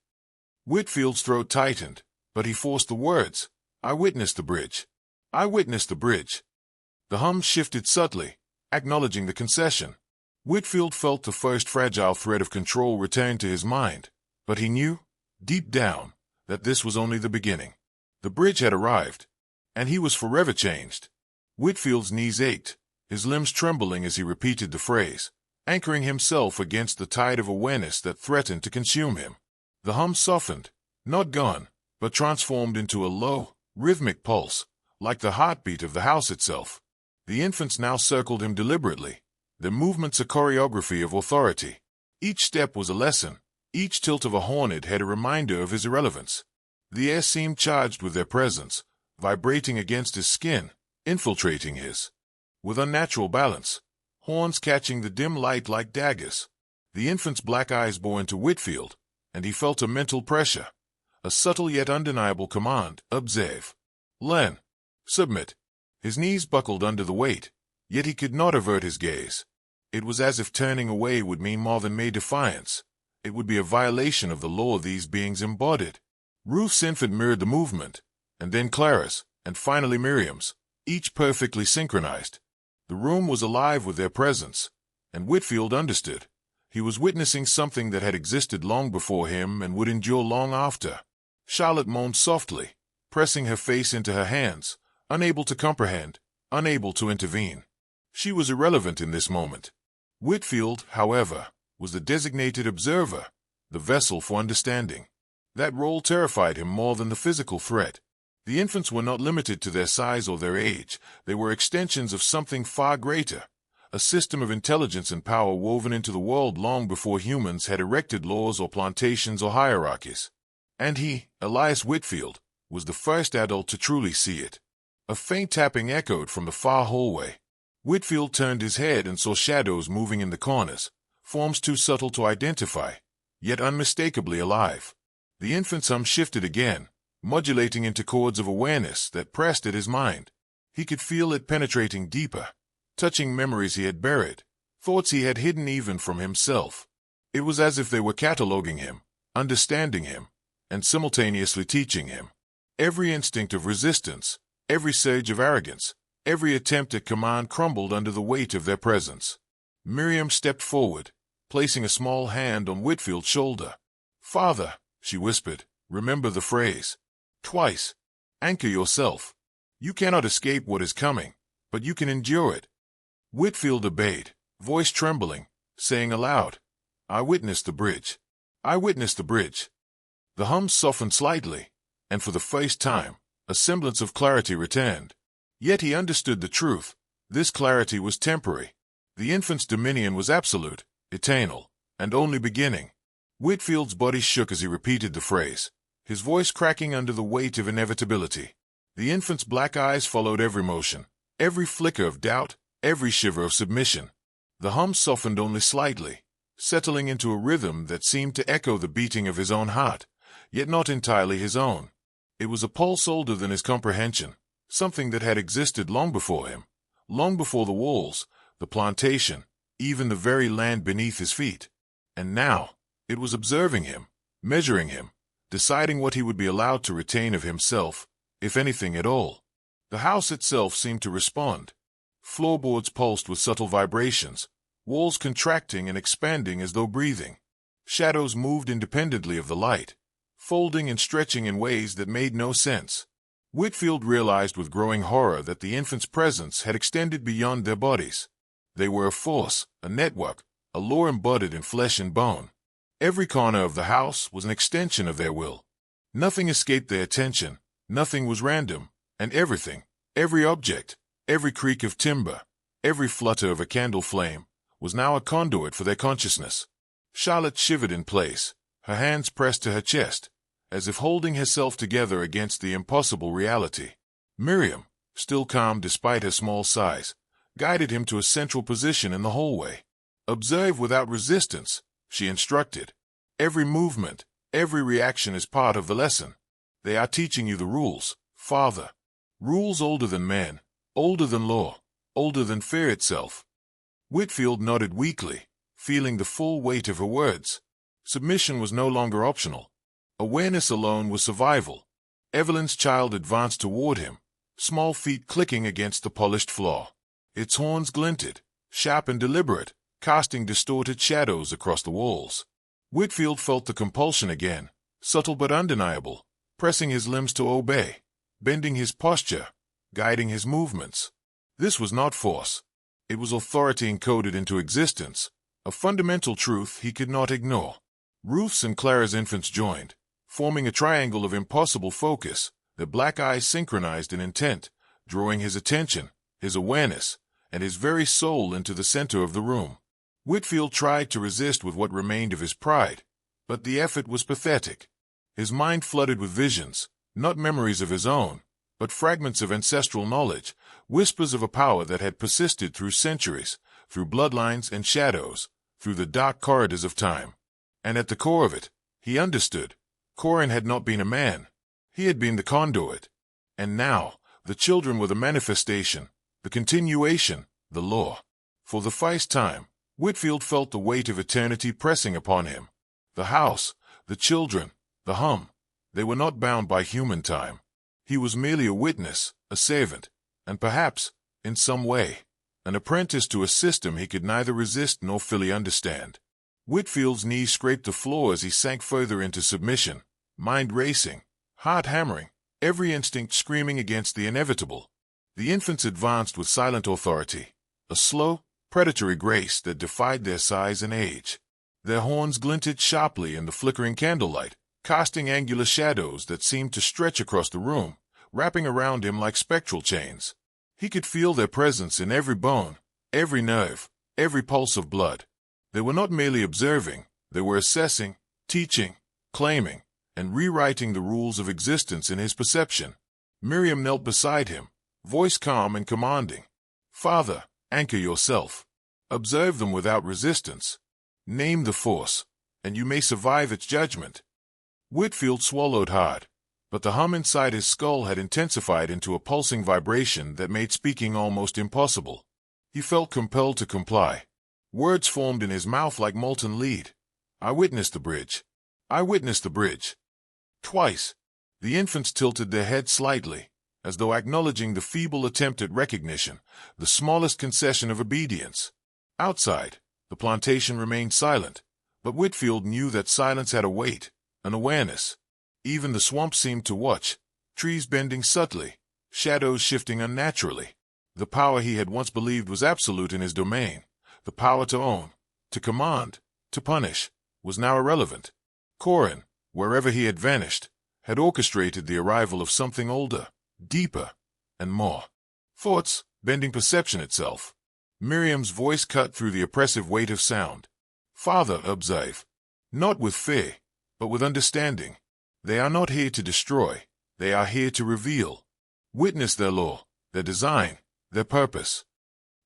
Whitfield's throat tightened, but he forced the words. "I witnessed the bridge. I witnessed the bridge." The hum shifted subtly, acknowledging the concession. Whitfield felt the first fragile thread of control return to his mind, but he knew, deep down, that this was only the beginning. The bridge had arrived, and he was forever changed. Whitfield's knees ached, his limbs trembling as he repeated the phrase, anchoring himself against the tide of awareness that threatened to consume him. The hum softened, not gone, but transformed into a low, rhythmic pulse, like the heartbeat of the house itself. The infants now circled him deliberately, their movements a choreography of authority. Each step was a lesson, each tilt of a horned head a reminder of his irrelevance. The air seemed charged with their presence, vibrating against his skin, infiltrating his. With unnatural balance, horns catching the dim light like daggers. The infant's black eyes bore into Whitfield, and he felt a mental pressure, a subtle yet undeniable command. "Observe. Learn. Submit." His knees buckled under the weight, yet he could not avert his gaze. It was as if turning away would mean more than mere defiance. It would be a violation of the law these beings embodied. Ruth's infant mirrored the movement, and then Clara's, and finally Miriam's, each perfectly synchronized. The room was alive with their presence, and Whitfield understood. He was witnessing something that had existed long before him and would endure long after. Charlotte moaned softly, pressing her face into her hands, unable to comprehend, unable to intervene. She was irrelevant in this moment. Whitfield, however, was the designated observer, the vessel for understanding. That role terrified him more than the physical threat. The infants were not limited to their size or their age. They were extensions of something far greater, a system of intelligence and power woven into the world long before humans had erected laws or plantations or hierarchies. And he, Elias Whitfield, was the first adult to truly see it. A faint tapping echoed from the far hallway. Whitfield turned his head and saw shadows moving in the corners, forms too subtle to identify, yet unmistakably alive. The infant's hum shifted again, modulating into chords of awareness that pressed at his mind. He could feel it penetrating deeper, touching memories he had buried, thoughts he had hidden even from himself. It was as if they were cataloging him, understanding him, and simultaneously teaching him. Every instinct of resistance, every surge of arrogance, every attempt at command crumbled under the weight of their presence. Miriam stepped forward, placing a small hand on Whitfield's shoulder. "Father," she whispered, "remember the phrase. Twice. Anchor yourself. You cannot escape what is coming, but you can endure it." Whitfield obeyed, voice trembling, saying aloud, "I witnessed the bridge. I witnessed the bridge." The hum softened slightly, and for the first time, a semblance of clarity returned. Yet he understood the truth. This clarity was temporary. The infant's dominion was absolute, eternal, and only beginning. Whitfield's body shook as he repeated the phrase, his voice cracking under the weight of inevitability. The infant's black eyes followed every motion, every flicker of doubt, every shiver of submission. The hum softened only slightly, settling into a rhythm that seemed to echo the beating of his own heart, yet not entirely his own. It was a pulse older than his comprehension, something that had existed long before him, long before the walls, the plantation, even the very land beneath his feet. And now, it was observing him, measuring him, deciding what he would be allowed to retain of himself, if anything at all. The house itself seemed to respond. Floorboards pulsed with subtle vibrations, walls contracting and expanding as though breathing. Shadows moved independently of the light, folding and stretching in ways that made no sense. Whitfield realized with growing horror that the infant's presence had extended beyond their bodies. They were a force, a network, a law embodied in flesh and bone. Every corner of the house was an extension of their will. Nothing escaped their attention, nothing was random, and everything, every object, every creak of timber, every flutter of a candle flame, was now a conduit for their consciousness. Charlotte shivered in place, her hands pressed to her chest, as if holding herself together against the impossible reality. Miriam, still calm despite her small size, guided him to a central position in the hallway. "Observe without resistance," she instructed. "Every movement, every reaction is part of the lesson. They are teaching you the rules, Father. Rules older than man, older than law, older than fear itself." Whitfield nodded weakly, feeling the full weight of her words. Submission was no longer optional. Awareness alone was survival. Evelyn's child advanced toward him, small feet clicking against the polished floor. Its horns glinted, sharp and deliberate, casting distorted shadows across the walls. Whitfield felt the compulsion again, subtle but undeniable, pressing his limbs to obey, bending his posture, guiding his movements. This was not force. It was authority encoded into existence, a fundamental truth he could not ignore. Ruth's and Clara's infants joined, forming a triangle of impossible focus, their black eyes synchronized in intent, drawing his attention, his awareness, and his very soul into the center of the room. Whitfield tried to resist with what remained of his pride, but the effort was pathetic. His mind flooded with visions, not memories of his own, but fragments of ancestral knowledge, whispers of a power that had persisted through centuries, through bloodlines and shadows, through the dark corridors of time. And at the core of it, he understood. Corin had not been a man. He had been the conduit. And now, the children were the manifestation, the continuation, the law. For the first time, Whitfield felt the weight of eternity pressing upon him. The house, the children, the hum, they were not bound by human time. He was merely a witness, a servant, and perhaps, in some way, an apprentice to a system he could neither resist nor fully understand. Whitfield's knees scraped the floor as he sank further into submission, mind racing, heart hammering, every instinct screaming against the inevitable. The infants advanced with silent authority, a slow, predatory grace that defied their size and age. Their horns glinted sharply in the flickering candlelight, casting angular shadows that seemed to stretch across the room, wrapping around him like spectral chains. He could feel their presence in every bone, every nerve, every pulse of blood. They were not merely observing, they were assessing, teaching, claiming, and rewriting the rules of existence in his perception. Miriam knelt beside him, voice calm and commanding. "Father, anchor yourself. Observe them without resistance. Name the force, and you may survive its judgment." Whitfield swallowed hard, but the hum inside his skull had intensified into a pulsing vibration that made speaking almost impossible. He felt compelled to comply. Words formed in his mouth like molten lead. "I witnessed the bridge. I witnessed the bridge." Twice. The infants tilted their heads slightly, as though acknowledging the feeble attempt at recognition, the smallest concession of obedience. Outside, the plantation remained silent, but Whitfield knew that silence had a weight, an awareness. Even the swamp seemed to watch, trees bending subtly, shadows shifting unnaturally. The power he had once believed was absolute in his domain, the power to own, to command, to punish, was now irrelevant. Corin, wherever he had vanished, had orchestrated the arrival of something older, deeper, and more. Thoughts, bending perception itself. Miriam's voice cut through the oppressive weight of sound. "Father, observe. Not with fear, but with understanding. They are not here to destroy, they are here to reveal. Witness their law, their design, their purpose."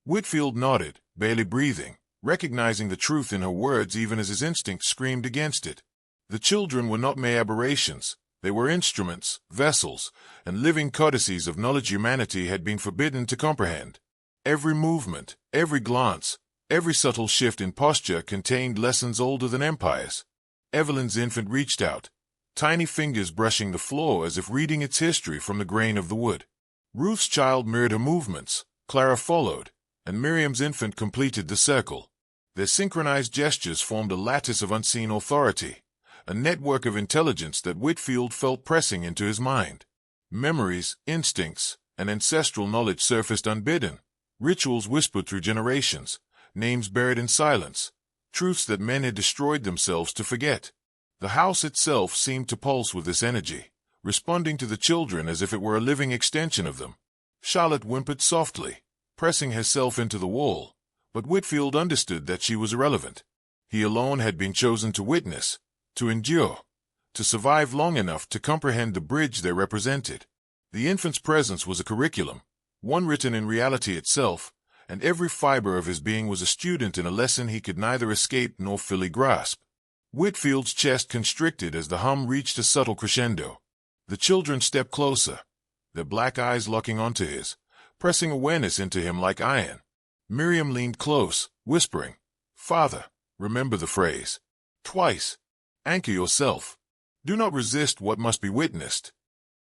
Whitfield nodded, barely breathing, recognizing the truth in her words even as his instinct screamed against it. The children were not mere aberrations, they were instruments, vessels, and living codices of knowledge humanity had been forbidden to comprehend. Every movement, every glance, every subtle shift in posture contained lessons older than empires. Evelyn's infant reached out, tiny fingers brushing the floor as if reading its history from the grain of the wood. Ruth's child mirrored her movements, Clara followed, and Miriam's infant completed the circle. Their synchronized gestures formed a lattice of unseen authority, a network of intelligence that Whitfield felt pressing into his mind. Memories, instincts, and ancestral knowledge surfaced unbidden, rituals whispered through generations, names buried in silence, truths that men had destroyed themselves to forget. The house itself seemed to pulse with this energy, responding to the children as if it were a living extension of them. Charlotte whimpered softly, pressing herself into the wall, but Whitfield understood that she was irrelevant. He alone had been chosen to witness, to endure, to survive long enough to comprehend the bridge they represented. The infant's presence was a curriculum, one written in reality itself, and every fiber of his being was a student in a lesson he could neither escape nor fully grasp. Whitfield's chest constricted as the hum reached a subtle crescendo. The children stepped closer, their black eyes locking onto his, pressing awareness into him like iron. Miriam leaned close, whispering, "Father, remember the phrase. Twice. Anchor yourself. Do not resist what must be witnessed."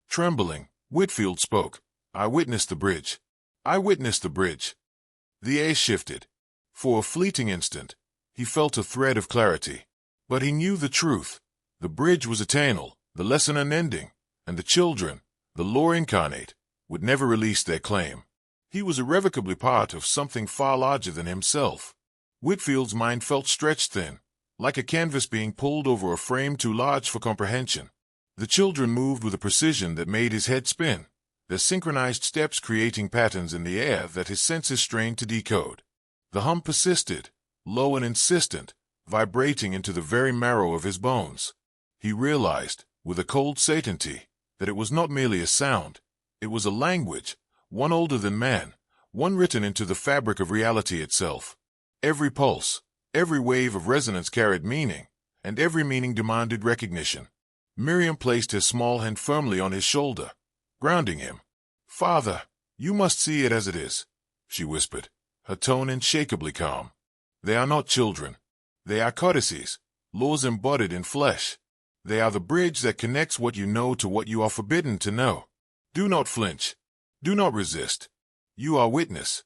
Trembling, Whitfield spoke. "I witnessed the bridge. I witnessed the bridge." The air shifted. For a fleeting instant, he felt a thread of clarity. But he knew the truth. The bridge was eternal, the lesson unending, and the children, the law incarnate, would never release their claim. He was irrevocably part of something far larger than himself. Whitfield's mind felt stretched thin, like a canvas being pulled over a frame too large for comprehension. The children moved with a precision that made his head spin, their synchronized steps creating patterns in the air that his senses strained to decode. The hum persisted, low and insistent, vibrating into the very marrow of his bones. He realized, with a cold certainty, that it was not merely a sound, it was a language, one older than man, one written into the fabric of reality itself. Every pulse, every wave of resonance carried meaning, and every meaning demanded recognition. Miriam placed her small hand firmly on his shoulder, grounding him. "Father, you must see it as it is," she whispered, her tone unshakably calm. "They are not children. They are codices, laws embodied in flesh. They are the bridge that connects what you know to what you are forbidden to know. Do not flinch. Do not resist. You are witness."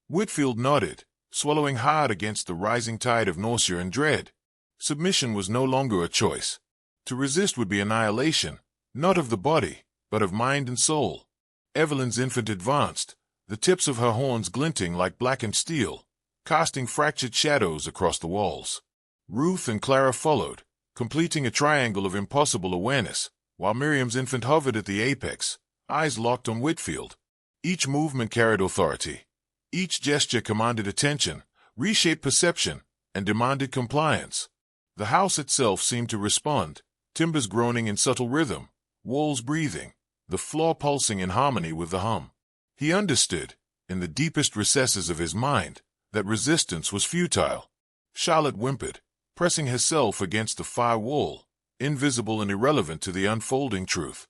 Whitfield nodded, swallowing hard against the rising tide of nausea and dread. Submission was no longer a choice. To resist would be annihilation, not of the body, but of mind and soul. Evelyn's infant advanced, the tips of her horns glinting like blackened steel, casting fractured shadows across the walls. Ruth and Clara followed, completing a triangle of impossible awareness, while Miriam's infant hovered at the apex, eyes locked on Whitfield. Each movement carried authority. Each gesture commanded attention, reshaped perception, and demanded compliance. The house itself seemed to respond, timbers groaning in subtle rhythm, walls breathing, the floor pulsing in harmony with the hum. He understood, in the deepest recesses of his mind, that resistance was futile. Charlotte whimpered, pressing herself against the fire wall, invisible and irrelevant to the unfolding truth.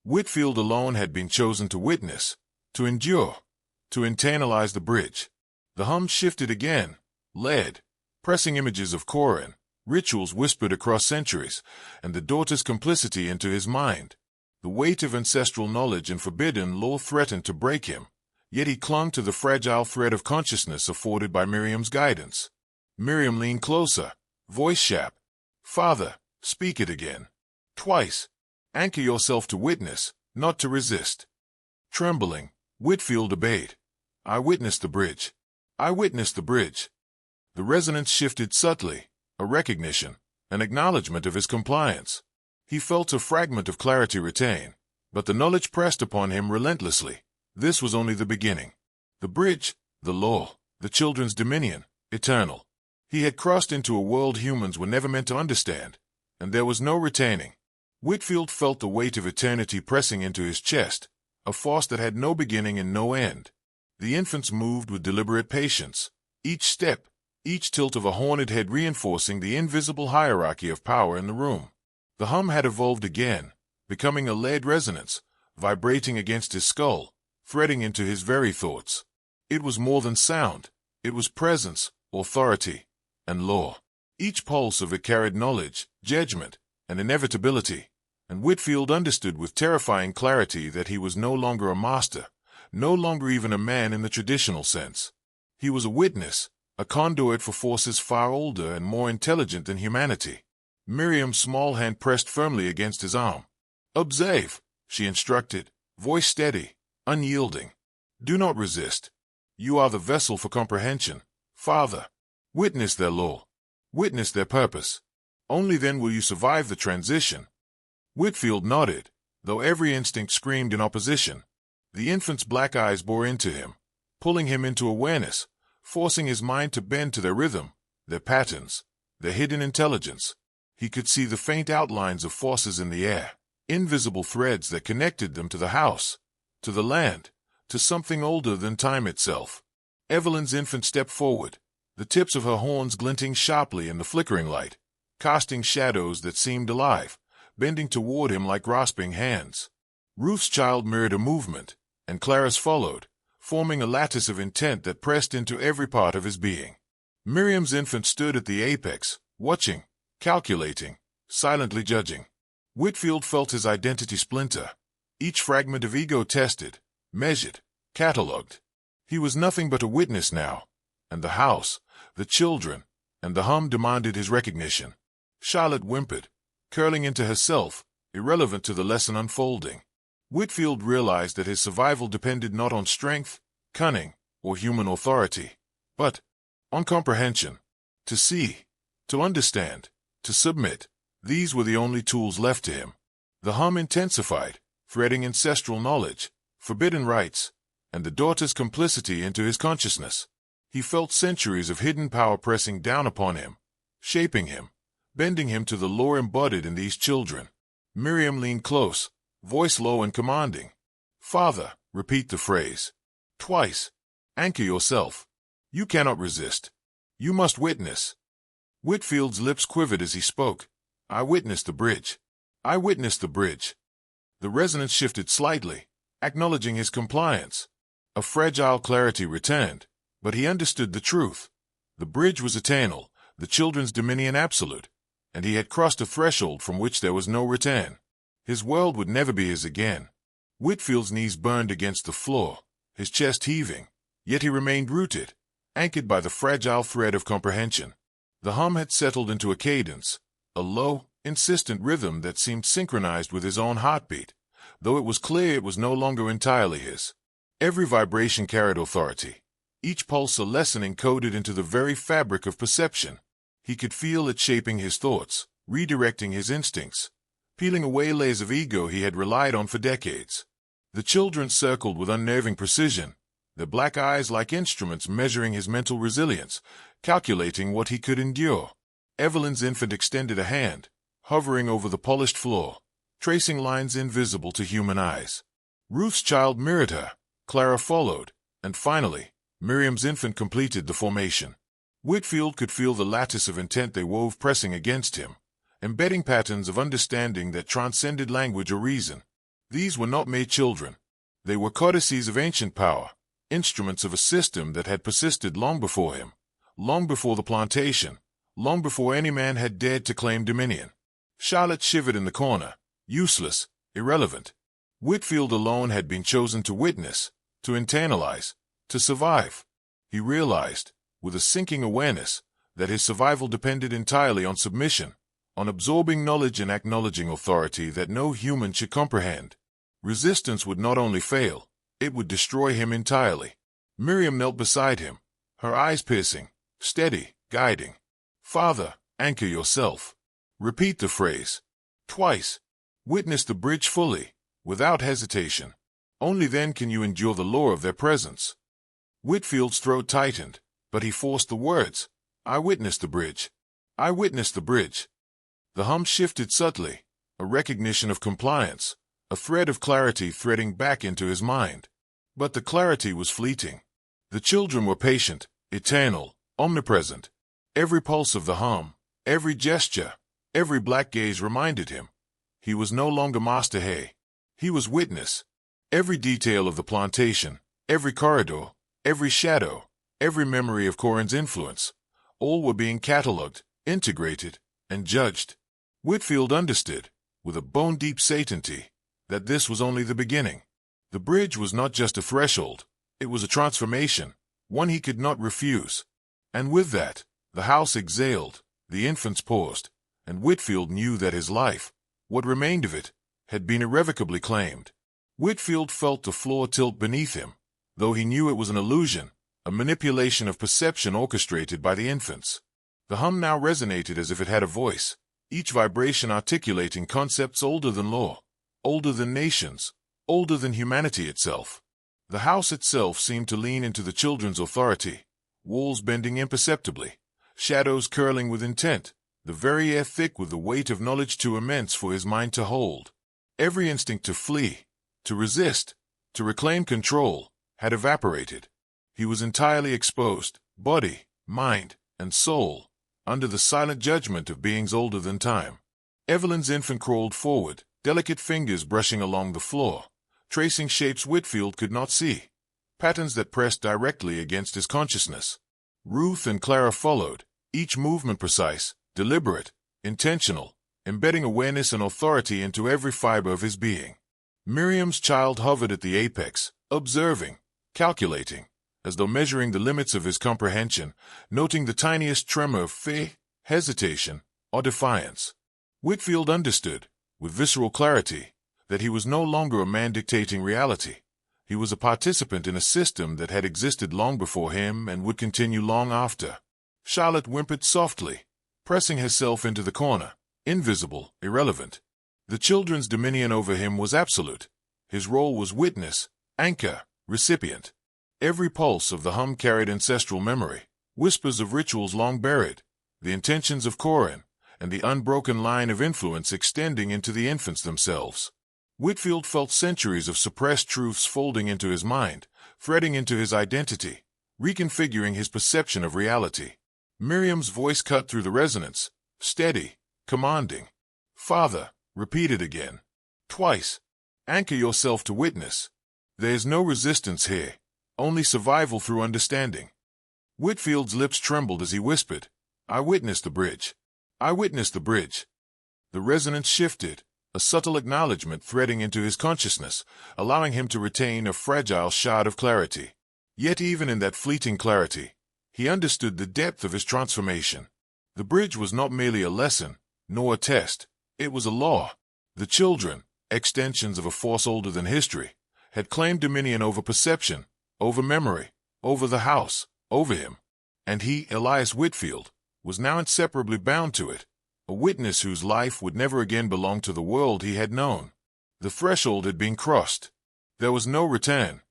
Whitfield alone had been chosen to witness, to endure, to internalize the bridge. The hum shifted again, led, pressing images of Koran, rituals whispered across centuries, and the daughter's complicity into his mind. The weight of ancestral knowledge and forbidden law threatened to break him, yet he clung to the fragile thread of consciousness afforded by Miriam's guidance. Miriam leaned closer, voice sharp. "Father, speak it again. Twice. Anchor yourself to witness, not to resist." Trembling, Whitfield obeyed. "I witnessed the bridge. I witnessed the bridge." The resonance shifted subtly, a recognition, an acknowledgement of his compliance. He felt a fragment of clarity retain, but the knowledge pressed upon him relentlessly. This was only the beginning. The bridge, the law, the children's dominion, eternal. He had crossed into a world humans were never meant to understand, and there was no retaining. Whitfield felt the weight of eternity pressing into his chest, a force that had no beginning and no end. The infants moved with deliberate patience, each step, each tilt of a horned head reinforcing the invisible hierarchy of power in the room. The hum had evolved again, becoming a lead resonance, vibrating against his skull, threading into his very thoughts. It was more than sound. It was presence, authority, and law. Each pulse of it carried knowledge, judgment, and inevitability, and Whitfield understood with terrifying clarity that he was no longer a master, no longer even a man in the traditional sense. He was a witness, a conduit for forces far older and more intelligent than humanity. Miriam's small hand pressed firmly against his arm. "Observe," she instructed, voice steady, unyielding. "Do not resist. You are the vessel for comprehension. Father, witness their law. Witness their purpose. Only then will you survive the transition." Whitfield nodded, though every instinct screamed in opposition. The infant's black eyes bore into him, pulling him into awareness, forcing his mind to bend to their rhythm, their patterns, their hidden intelligence. He could see the faint outlines of forces in the air, invisible threads that connected them to the house, to the land, to something older than time itself. Evelyn's infant stepped forward, the tips of her horns glinting sharply in the flickering light, casting shadows that seemed alive, bending toward him like grasping hands. Ruth's child mirrored a movement, and Clara's followed, forming a lattice of intent that pressed into every part of his being. Miriam's infant stood at the apex, watching, calculating, silently judging. Whitfield felt his identity splinter, each fragment of ego tested, measured, catalogued. He was nothing but a witness now, and the house, the children, and the hum demanded his recognition. Charlotte whimpered, curling into herself, irrelevant to the lesson unfolding. Whitfield realized that his survival depended not on strength, cunning, or human authority, but on comprehension. To see, to understand, to submit, these were the only tools left to him. The hum intensified, threading ancestral knowledge, forbidden rites, and the daughter's complicity into his consciousness. He felt centuries of hidden power pressing down upon him, shaping him, bending him to the lore embodied in these children. Miriam leaned close, voice low and commanding. "Father, repeat the phrase. Twice. Anchor yourself. You cannot resist. You must witness." Whitfield's lips quivered as he spoke. "I witnessed the bridge. I witnessed the bridge." The resonance shifted slightly, acknowledging his compliance. A fragile clarity returned, but he understood the truth. The bridge was eternal, the children's dominion absolute, and he had crossed a threshold from which there was no return. His world would never be his again. Whitfield's knees burned against the floor, his chest heaving, yet he remained rooted, anchored by the fragile thread of comprehension. The hum had settled into a cadence, a low, insistent rhythm that seemed synchronized with his own heartbeat, though it was clear it was no longer entirely his. Every vibration carried authority, each pulse a lesson encoded into the very fabric of perception. He could feel it shaping his thoughts, redirecting his instincts, peeling away layers of ego he had relied on for decades. The children circled with unnerving precision, their black eyes like instruments measuring his mental resilience, calculating what he could endure. Evelyn's infant extended a hand, hovering over the polished floor, tracing lines invisible to human eyes. Ruth's child mirrored her, Clara followed, and finally, Miriam's infant completed the formation. Whitfield could feel the lattice of intent they wove pressing against him, embedding patterns of understanding that transcended language or reason. These were not made children. They were codices of ancient power, instruments of a system that had persisted long before him, long before the plantation, long before any man had dared to claim dominion. Charlotte shivered in the corner, useless, irrelevant. Whitfield alone had been chosen to witness, to internalize, to survive. He realized, with a sinking awareness, that his survival depended entirely on submission, on absorbing knowledge and acknowledging authority that no human should comprehend. Resistance would not only fail, it would destroy him entirely. Miriam knelt beside him, her eyes piercing, steady, guiding. "Father, anchor yourself." Repeat the phrase. Twice. Witness the bridge fully, without hesitation. Only then can you endure the lure of their presence. Whitfield's throat tightened, but he forced the words. "I witnessed the bridge. I witnessed the bridge." The hum shifted subtly, a recognition of compliance, a thread of clarity threading back into his mind. But the clarity was fleeting. The children were patient, eternal, omnipresent. Every pulse of the hum, every gesture, every black gaze reminded him. He was no longer Master Hay. He was witness. Every detail of the plantation, every corridor, every shadow, every memory of Corin's influence, all were being catalogued, integrated, and judged. Whitfield understood, with a bone-deep certainty, that this was only the beginning. The bridge was not just a threshold, it was a transformation, one he could not refuse. And with that, the house exhaled, the infants paused, and Whitfield knew that his life, what remained of it, had been irrevocably claimed. Whitfield felt the floor tilt beneath him, though he knew it was an illusion, a manipulation of perception orchestrated by the infants. The hum now resonated as if it had a voice, each vibration articulating concepts older than law, older than nations, older than humanity itself. The house itself seemed to lean into the children's authority, walls bending imperceptibly, shadows curling with intent, the very air thick with the weight of knowledge too immense for his mind to hold. Every instinct to flee, to resist, to reclaim control, had evaporated. He was entirely exposed, body, mind, and soul, under the silent judgment of beings older than time. Evelyn's infant crawled forward, delicate fingers brushing along the floor, tracing shapes Whitfield could not see, patterns that pressed directly against his consciousness. Ruth and Clara followed, each movement precise, deliberate, intentional, embedding awareness and authority into every fiber of his being. Miriam's child hovered at the apex, observing, calculating, as though measuring the limits of his comprehension, noting the tiniest tremor of fear, hesitation, or defiance. Whitfield understood, with visceral clarity, that he was no longer a man dictating reality. He was a participant in a system that had existed long before him and would continue long after. Charlotte whimpered softly, pressing herself into the corner, invisible, irrelevant. The children's dominion over him was absolute. His role was witness, anchor, recipient. Every pulse of the hum carried ancestral memory, whispers of rituals long buried, the intentions of Corin, and the unbroken line of influence extending into the infants themselves. Whitfield felt centuries of suppressed truths folding into his mind, threading into his identity, reconfiguring his perception of reality. Miriam's voice cut through the resonance, steady, commanding. "Father," repeated again. Twice. "Anchor yourself to witness. There is no resistance here, only survival through understanding." Whitfield's lips trembled as he whispered, "I witnessed the bridge. I witnessed the bridge." The resonance shifted, a subtle acknowledgement threading into his consciousness, allowing him to retain a fragile shard of clarity. Yet even in that fleeting clarity, he understood the depth of his transformation. The bridge was not merely a lesson, nor a test. It was a law. The children, extensions of a force older than history, had claimed dominion over perception, over memory, over the house, over him. And he, Elias Whitfield, was now inseparably bound to it, a witness whose life would never again belong to the world he had known. The threshold had been crossed. There was no return.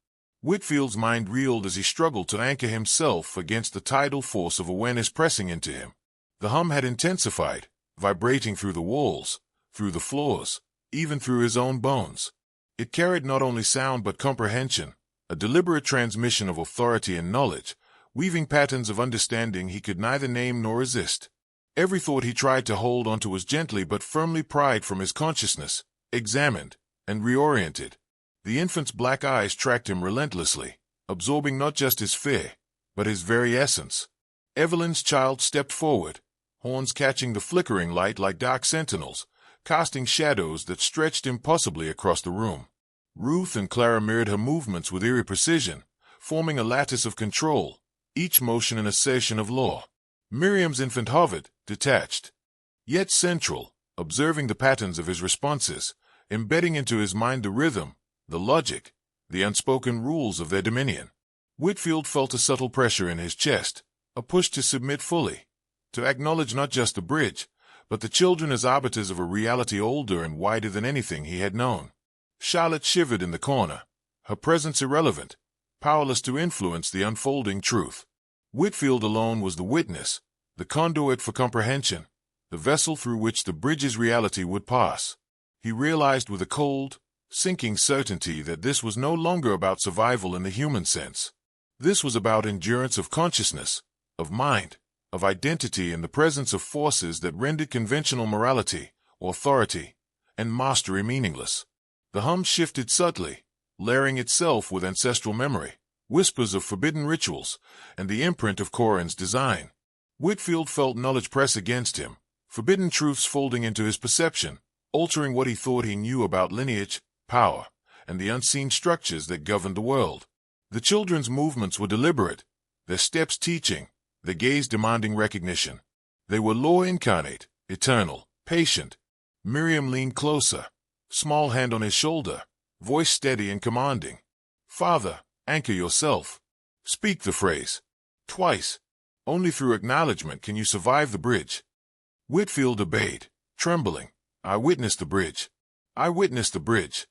Whitfield's mind reeled as he struggled to anchor himself against the tidal force of awareness pressing into him. The hum had intensified, vibrating through the walls, through the floors, even through his own bones. It carried not only sound but comprehension, a deliberate transmission of authority and knowledge, weaving patterns of understanding he could neither name nor resist. Every thought he tried to hold onto was gently but firmly pried from his consciousness, examined, and reoriented. The infant's black eyes tracked him relentlessly, absorbing not just his fear, but his very essence. Evelyn's child stepped forward, horns catching the flickering light like dark sentinels, casting shadows that stretched impossibly across the room. Ruth and Clara mirrored her movements with eerie precision, forming a lattice of control, each motion an assertion of law. Miriam's infant hovered, detached, yet central, observing the patterns of his responses, embedding into his mind the rhythm, the logic, the unspoken rules of their dominion. Whitfield felt a subtle pressure in his chest, a push to submit fully, to acknowledge not just the bridge, but the children as arbiters of a reality older and wider than anything he had known. Charlotte shivered in the corner, her presence irrelevant, powerless to influence the unfolding truth. Whitfield alone was the witness, the conduit for comprehension, the vessel through which the bridge's reality would pass. He realized with a cold, sinking certainty that this was no longer about survival in the human sense. This was about endurance of consciousness, of mind, of identity in the presence of forces that rendered conventional morality, authority, and mastery meaningless. The hum shifted subtly, layering itself with ancestral memory, whispers of forbidden rituals, and the imprint of Corin's design. Whitfield felt knowledge press against him, forbidden truths folding into his perception, altering what he thought he knew about lineage, power, and the unseen structures that governed the world. The children's movements were deliberate, their steps teaching, their gaze demanding recognition. They were law incarnate, eternal, patient. Miriam leaned closer, small hand on his shoulder, voice steady and commanding. "Father, anchor yourself. Speak the phrase. Twice. Only through acknowledgement can you survive the bridge." Whitfield obeyed, trembling. "I witnessed the bridge. I witnessed the bridge."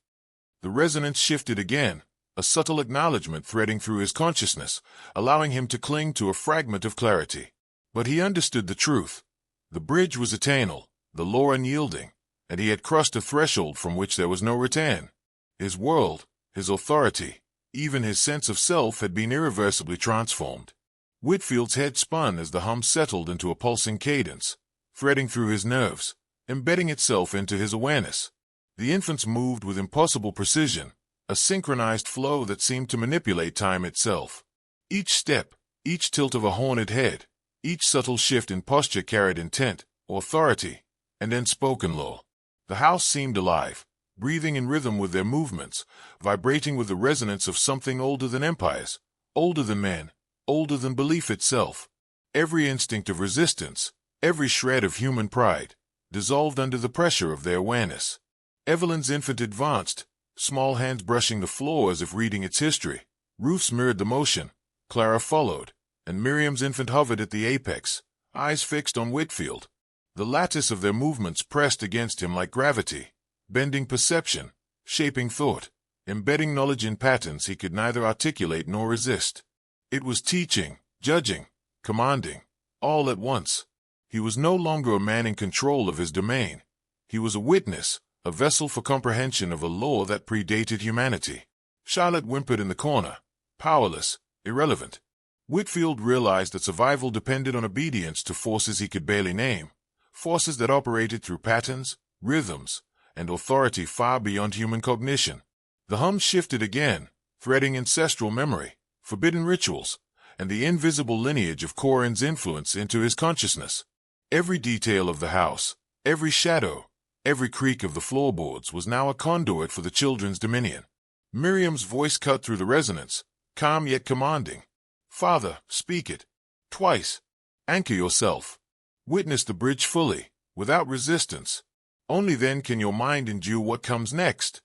The resonance shifted again, a subtle acknowledgement threading through his consciousness, allowing him to cling to a fragment of clarity. But he understood the truth. The bridge was eternal, the law unyielding, and he had crossed a threshold from which there was no return. His world, his authority, even his sense of self had been irreversibly transformed. Whitfield's head spun as the hum settled into a pulsing cadence, threading through his nerves, embedding itself into his awareness. The infants moved with impossible precision, a synchronized flow that seemed to manipulate time itself. Each step, each tilt of a horned head, each subtle shift in posture carried intent, authority, and unspoken law. The house seemed alive, breathing in rhythm with their movements, vibrating with the resonance of something older than empires, older than man, older than belief itself. Every instinct of resistance, every shred of human pride, dissolved under the pressure of their awareness. Evelyn's infant advanced, small hands brushing the floor as if reading its history. Ruth's mirrored the motion, Clara followed, and Miriam's infant hovered at the apex, eyes fixed on Whitfield. The lattice of their movements pressed against him like gravity, bending perception, shaping thought, embedding knowledge in patterns he could neither articulate nor resist. It was teaching, judging, commanding, all at once. He was no longer a man in control of his domain. He was a witness, a vessel for comprehension of a law that predated humanity. Charlotte whimpered in the corner, powerless, irrelevant. Whitfield realized that survival depended on obedience to forces he could barely name, forces that operated through patterns, rhythms, and authority far beyond human cognition. The hum shifted again, threading ancestral memory, forbidden rituals, and the invisible lineage of Corin's influence into his consciousness. Every detail of the house, every shadow, every creak of the floorboards was now a conduit for the children's dominion. Miriam's voice cut through the resonance, calm yet commanding. "Father, speak it. Twice. Anchor yourself. Witness the bridge fully, without resistance. Only then can your mind endure what comes next."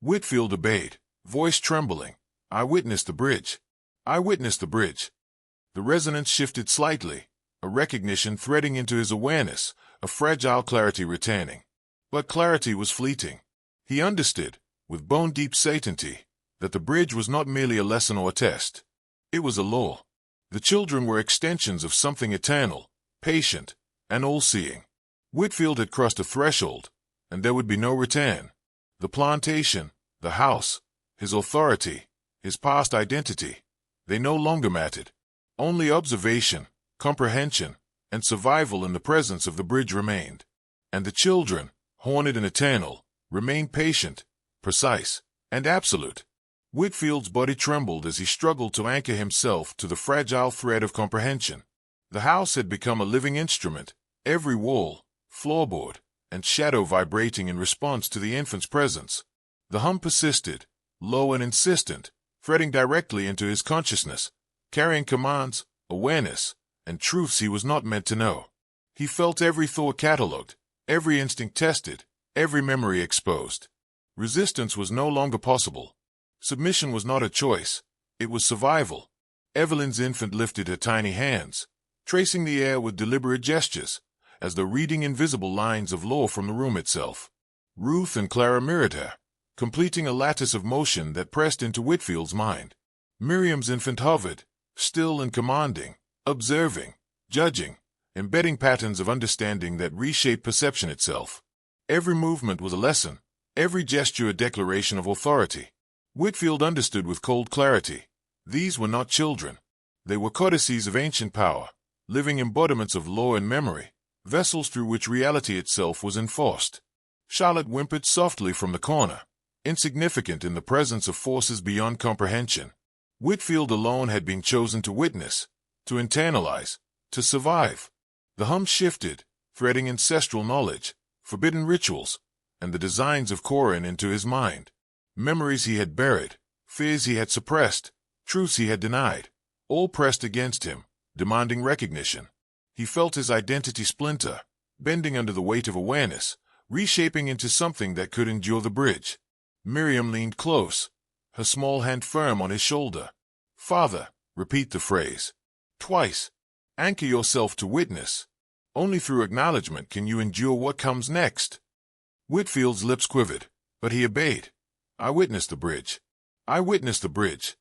Whitfield obeyed, voice trembling. "I witnessed the bridge. I witnessed the bridge." The resonance shifted slightly, a recognition threading into his awareness, a fragile clarity returning. But clarity was fleeting. He understood, with bone-deep certainty, that the bridge was not merely a lesson or a test. It was a law. The children were extensions of something eternal, patient, and all-seeing. Whitfield had crossed a threshold, and there would be no return. The plantation, the house, his authority, his past identity, they no longer mattered. Only observation, comprehension, and survival in the presence of the bridge remained. And the children, haunted and eternal, remained patient, precise, and absolute. Whitfield's body trembled as he struggled to anchor himself to the fragile thread of comprehension. The house had become a living instrument, every wall, floorboard, and shadow vibrating in response to the infant's presence. The hum persisted, low and insistent, threading directly into his consciousness, carrying commands, awareness, and truths he was not meant to know. He felt every thought catalogued, every instinct tested, every memory exposed. Resistance was no longer possible. Submission was not a choice, it was survival. Evelyn's infant lifted her tiny hands, tracing the air with deliberate gestures, as though reading invisible lines of law from the room itself. Ruth and Clara mirrored her, completing a lattice of motion that pressed into Whitfield's mind. Miriam's infant hovered, still and commanding, observing, judging, embedding patterns of understanding that reshaped perception itself. Every movement was a lesson, every gesture a declaration of authority. Whitfield understood with cold clarity. These were not children. They were codices of ancient power, living embodiments of law and memory, vessels through which reality itself was enforced. Charlotte whimpered softly from the corner, insignificant in the presence of forces beyond comprehension. Whitfield alone had been chosen to witness, to internalize, to survive. The hum shifted, threading ancestral knowledge, forbidden rituals, and the designs of Corin into his mind. Memories he had buried, fears he had suppressed, truths he had denied, all pressed against him, demanding recognition. He felt his identity splinter, bending under the weight of awareness, reshaping into something that could endure the bridge. Miriam leaned close, her small hand firm on his shoulder. "Father," repeat the phrase. Twice. Anchor yourself to witness. Only through acknowledgement can you endure what comes next. Whitfield's lips quivered, but he obeyed. "I witnessed the bridge. I witnessed the bridge."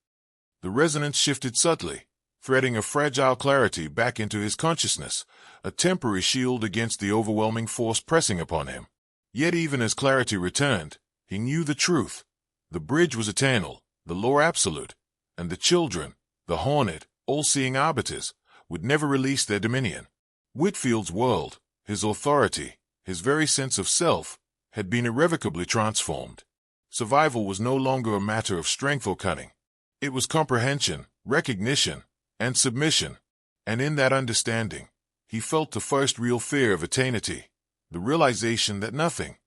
The resonance shifted subtly, threading a fragile clarity back into his consciousness, a temporary shield against the overwhelming force pressing upon him. Yet even as clarity returned, he knew the truth. The bridge was eternal, the law absolute, and the children, the haunted, all-seeing arbiters, would never release their dominion. Whitfield's world, his authority, his very sense of self, had been irrevocably transformed. Survival was no longer a matter of strength or cunning. It was comprehension, recognition, and submission. And in that understanding, he felt the first real fear of eternity, the realization that nothing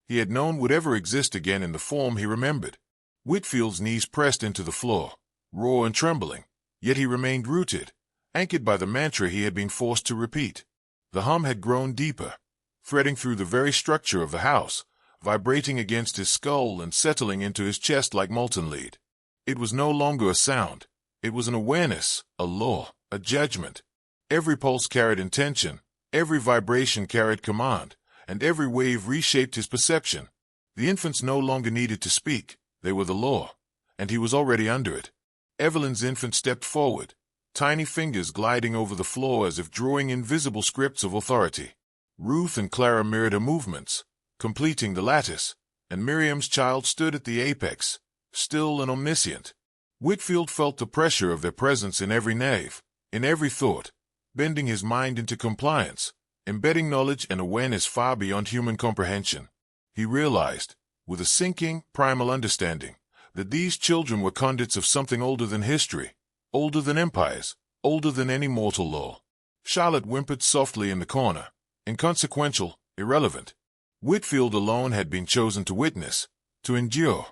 he had known would ever exist again in the form he remembered. Whitfield's knees pressed into the floor, raw and trembling, yet he remained rooted, anchored by the mantra he had been forced to repeat. The hum had grown deeper, threading through the very structure of the house, vibrating against his skull and settling into his chest like molten lead. It was no longer a sound. It was an awareness, a law, a judgment. Every pulse carried intention, every vibration carried command, and every wave reshaped his perception. The infants no longer needed to speak. They were the law, and he was already under it. Evelyn's infant stepped forward, tiny fingers gliding over the floor as if drawing invisible scripts of authority. Ruth and Clara mirrored her movements, completing the lattice, and Miriam's child stood at the apex, still and omniscient. Whitfield felt the pressure of their presence in every nerve, in every thought, bending his mind into compliance, embedding knowledge and awareness far beyond human comprehension. He realized, with a sinking, primal understanding, that these children were conduits of something older than history, older than empires, older than any mortal law. Charlotte whimpered softly in the corner, inconsequential, irrelevant. Whitfield alone had been chosen to witness, to endure,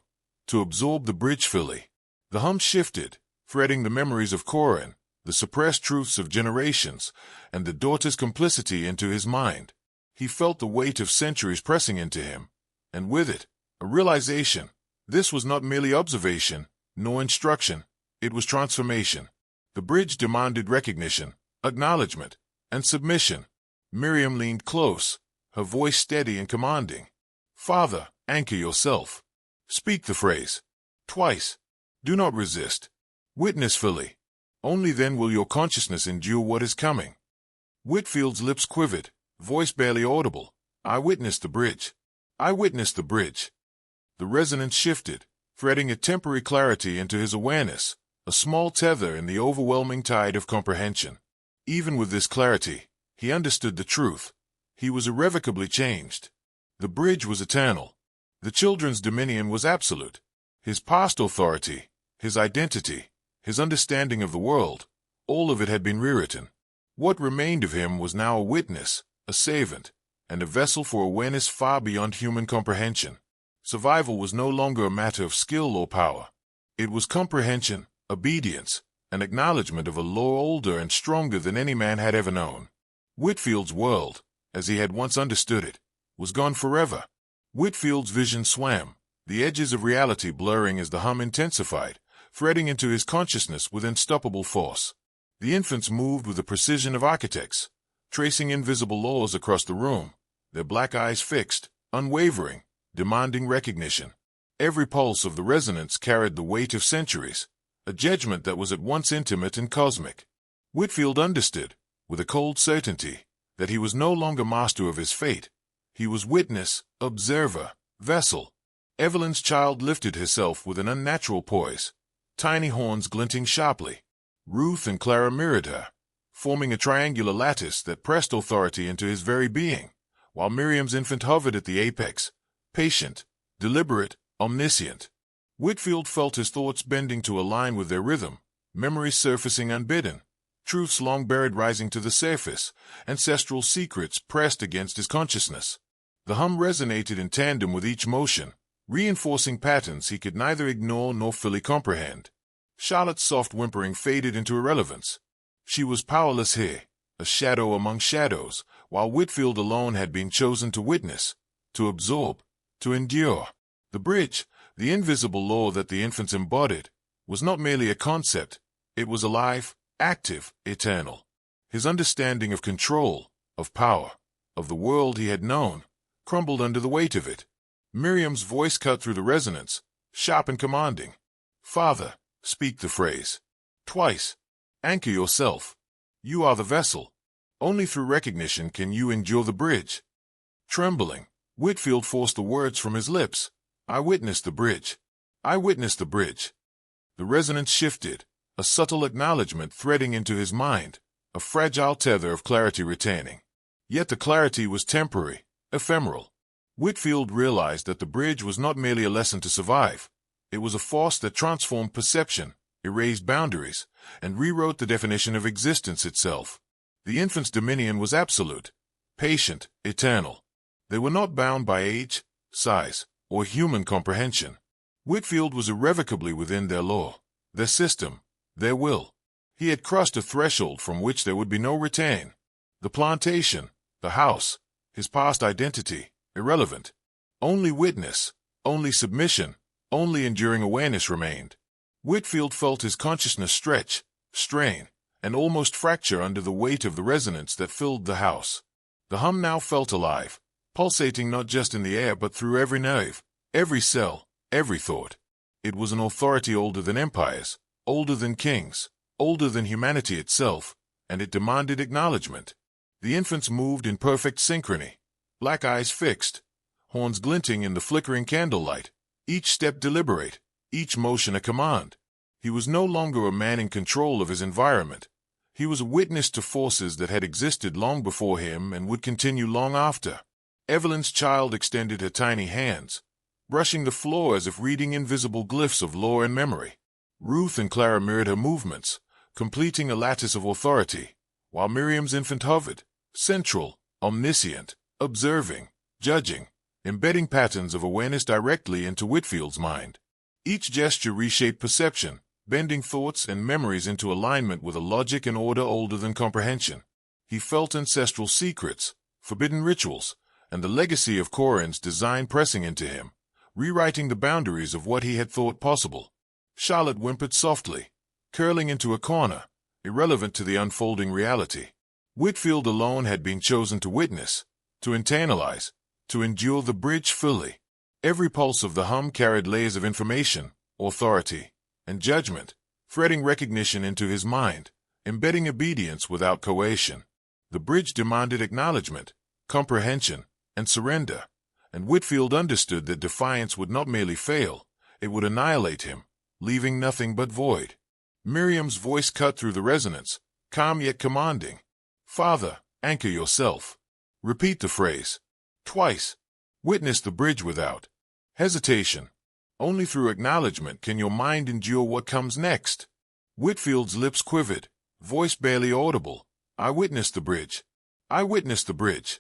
to absorb the bridge fully. The hum shifted, threading the memories of Corin, the suppressed truths of generations, and the daughter's complicity into his mind. He felt the weight of centuries pressing into him, and with it, a realization. This was not merely observation, nor instruction, it was transformation. The bridge demanded recognition, acknowledgement, and submission. Miriam leaned close, her voice steady and commanding. "Father, anchor yourself." Speak the phrase. Twice. Do not resist. Witness fully. Only then will your consciousness endure what is coming. Whitfield's lips quivered, voice barely audible. I witnessed the bridge. I witnessed the bridge. The resonance shifted, threading a temporary clarity into his awareness, a small tether in the overwhelming tide of comprehension. Even with this clarity, he understood the truth. He was irrevocably changed. The bridge was eternal. The children's dominion was absolute. His past authority, his identity, his understanding of the world, all of it had been rewritten. What remained of him was now a witness, a servant, and a vessel for awareness far beyond human comprehension. Survival was no longer a matter of skill or power. It was comprehension, obedience, an acknowledgement of a law older and stronger than any man had ever known. Whitfield's world, as he had once understood it, was gone forever. Whitfield's vision swam, the edges of reality blurring as the hum intensified, threading into his consciousness with unstoppable force. The infants moved with the precision of architects, tracing invisible laws across the room, their black eyes fixed, unwavering, demanding recognition. Every pulse of the resonance carried the weight of centuries, a judgment that was at once intimate and cosmic. Whitfield understood, with a cold certainty, that he was no longer master of his fate. He was witness, observer, vessel. Evelyn's child lifted herself with an unnatural poise, tiny horns glinting sharply. Ruth and Clara mirrored her, forming a triangular lattice that pressed authority into his very being, while Miriam's infant hovered at the apex, patient, deliberate, omniscient. Whitfield felt his thoughts bending to align with their rhythm, memories surfacing unbidden, truths long buried rising to the surface, ancestral secrets pressed against his consciousness. The hum resonated in tandem with each motion, reinforcing patterns he could neither ignore nor fully comprehend. Charlotte's soft whimpering faded into irrelevance. She was powerless here, a shadow among shadows, while Whitfield alone had been chosen to witness, to absorb, to endure. The bridge, the invisible law that the infants embodied, was not merely a concept, it was alive, active, eternal. His understanding of control, of power, of the world he had known, crumbled under the weight of it. Miriam's voice cut through the resonance, sharp and commanding. Father, speak the phrase. Twice. Anchor yourself. You are the vessel. Only through recognition can you endure the bridge. Trembling, Whitfield forced the words from his lips. I witnessed the bridge. I witnessed the bridge. The resonance shifted, a subtle acknowledgement threading into his mind, a fragile tether of clarity retaining. Yet the clarity was temporary, ephemeral. Whitfield realized that the bridge was not merely a lesson to survive. It was a force that transformed perception, erased boundaries, and rewrote the definition of existence itself. The infant's dominion was absolute, patient, eternal. They were not bound by age, size, or human comprehension. Whitfield was irrevocably within their law, their system, their will. He had crossed a threshold from which there would be no return. The plantation, the house, his past identity, irrelevant. Only witness, only submission, only enduring awareness remained. Whitfield felt his consciousness stretch, strain, and almost fracture under the weight of the resonance that filled the house. The hum now felt alive, pulsating not just in the air but through every nerve, every cell, every thought. It was an authority older than empires, older than kings, older than humanity itself, and it demanded acknowledgement. The infants moved in perfect synchrony, black eyes fixed, horns glinting in the flickering candlelight, each step deliberate, each motion a command. He was no longer a man in control of his environment. He was a witness to forces that had existed long before him and would continue long after. Evelyn's child extended her tiny hands, brushing the floor as if reading invisible glyphs of lore and memory. Ruth and Clara mirrored her movements, completing a lattice of authority, while Miriam's infant hovered, central, omniscient, observing, judging, embedding patterns of awareness directly into Whitfield's mind. Each gesture reshaped perception, bending thoughts and memories into alignment with a logic and order older than comprehension. He felt ancestral secrets, forbidden rituals, and the legacy of Corin's design pressing into him, rewriting the boundaries of what he had thought possible. Charlotte whimpered softly, curling into a corner, irrelevant to the unfolding reality. Whitfield alone had been chosen to witness, to internalize, to endure the bridge fully. Every pulse of the hum carried layers of information, authority, and judgment, threading recognition into his mind, embedding obedience without coercion. The bridge demanded acknowledgement, comprehension, and surrender, and Whitfield understood that defiance would not merely fail, it would annihilate him, leaving nothing but void. Miriam's voice cut through the resonance, calm yet commanding. "Father, anchor yourself. Repeat the phrase. Twice. Witness the bridge without hesitation. Only through acknowledgement can your mind endure what comes next." Whitfield's lips quivered, voice barely audible. "I witnessed the bridge. I witnessed the bridge."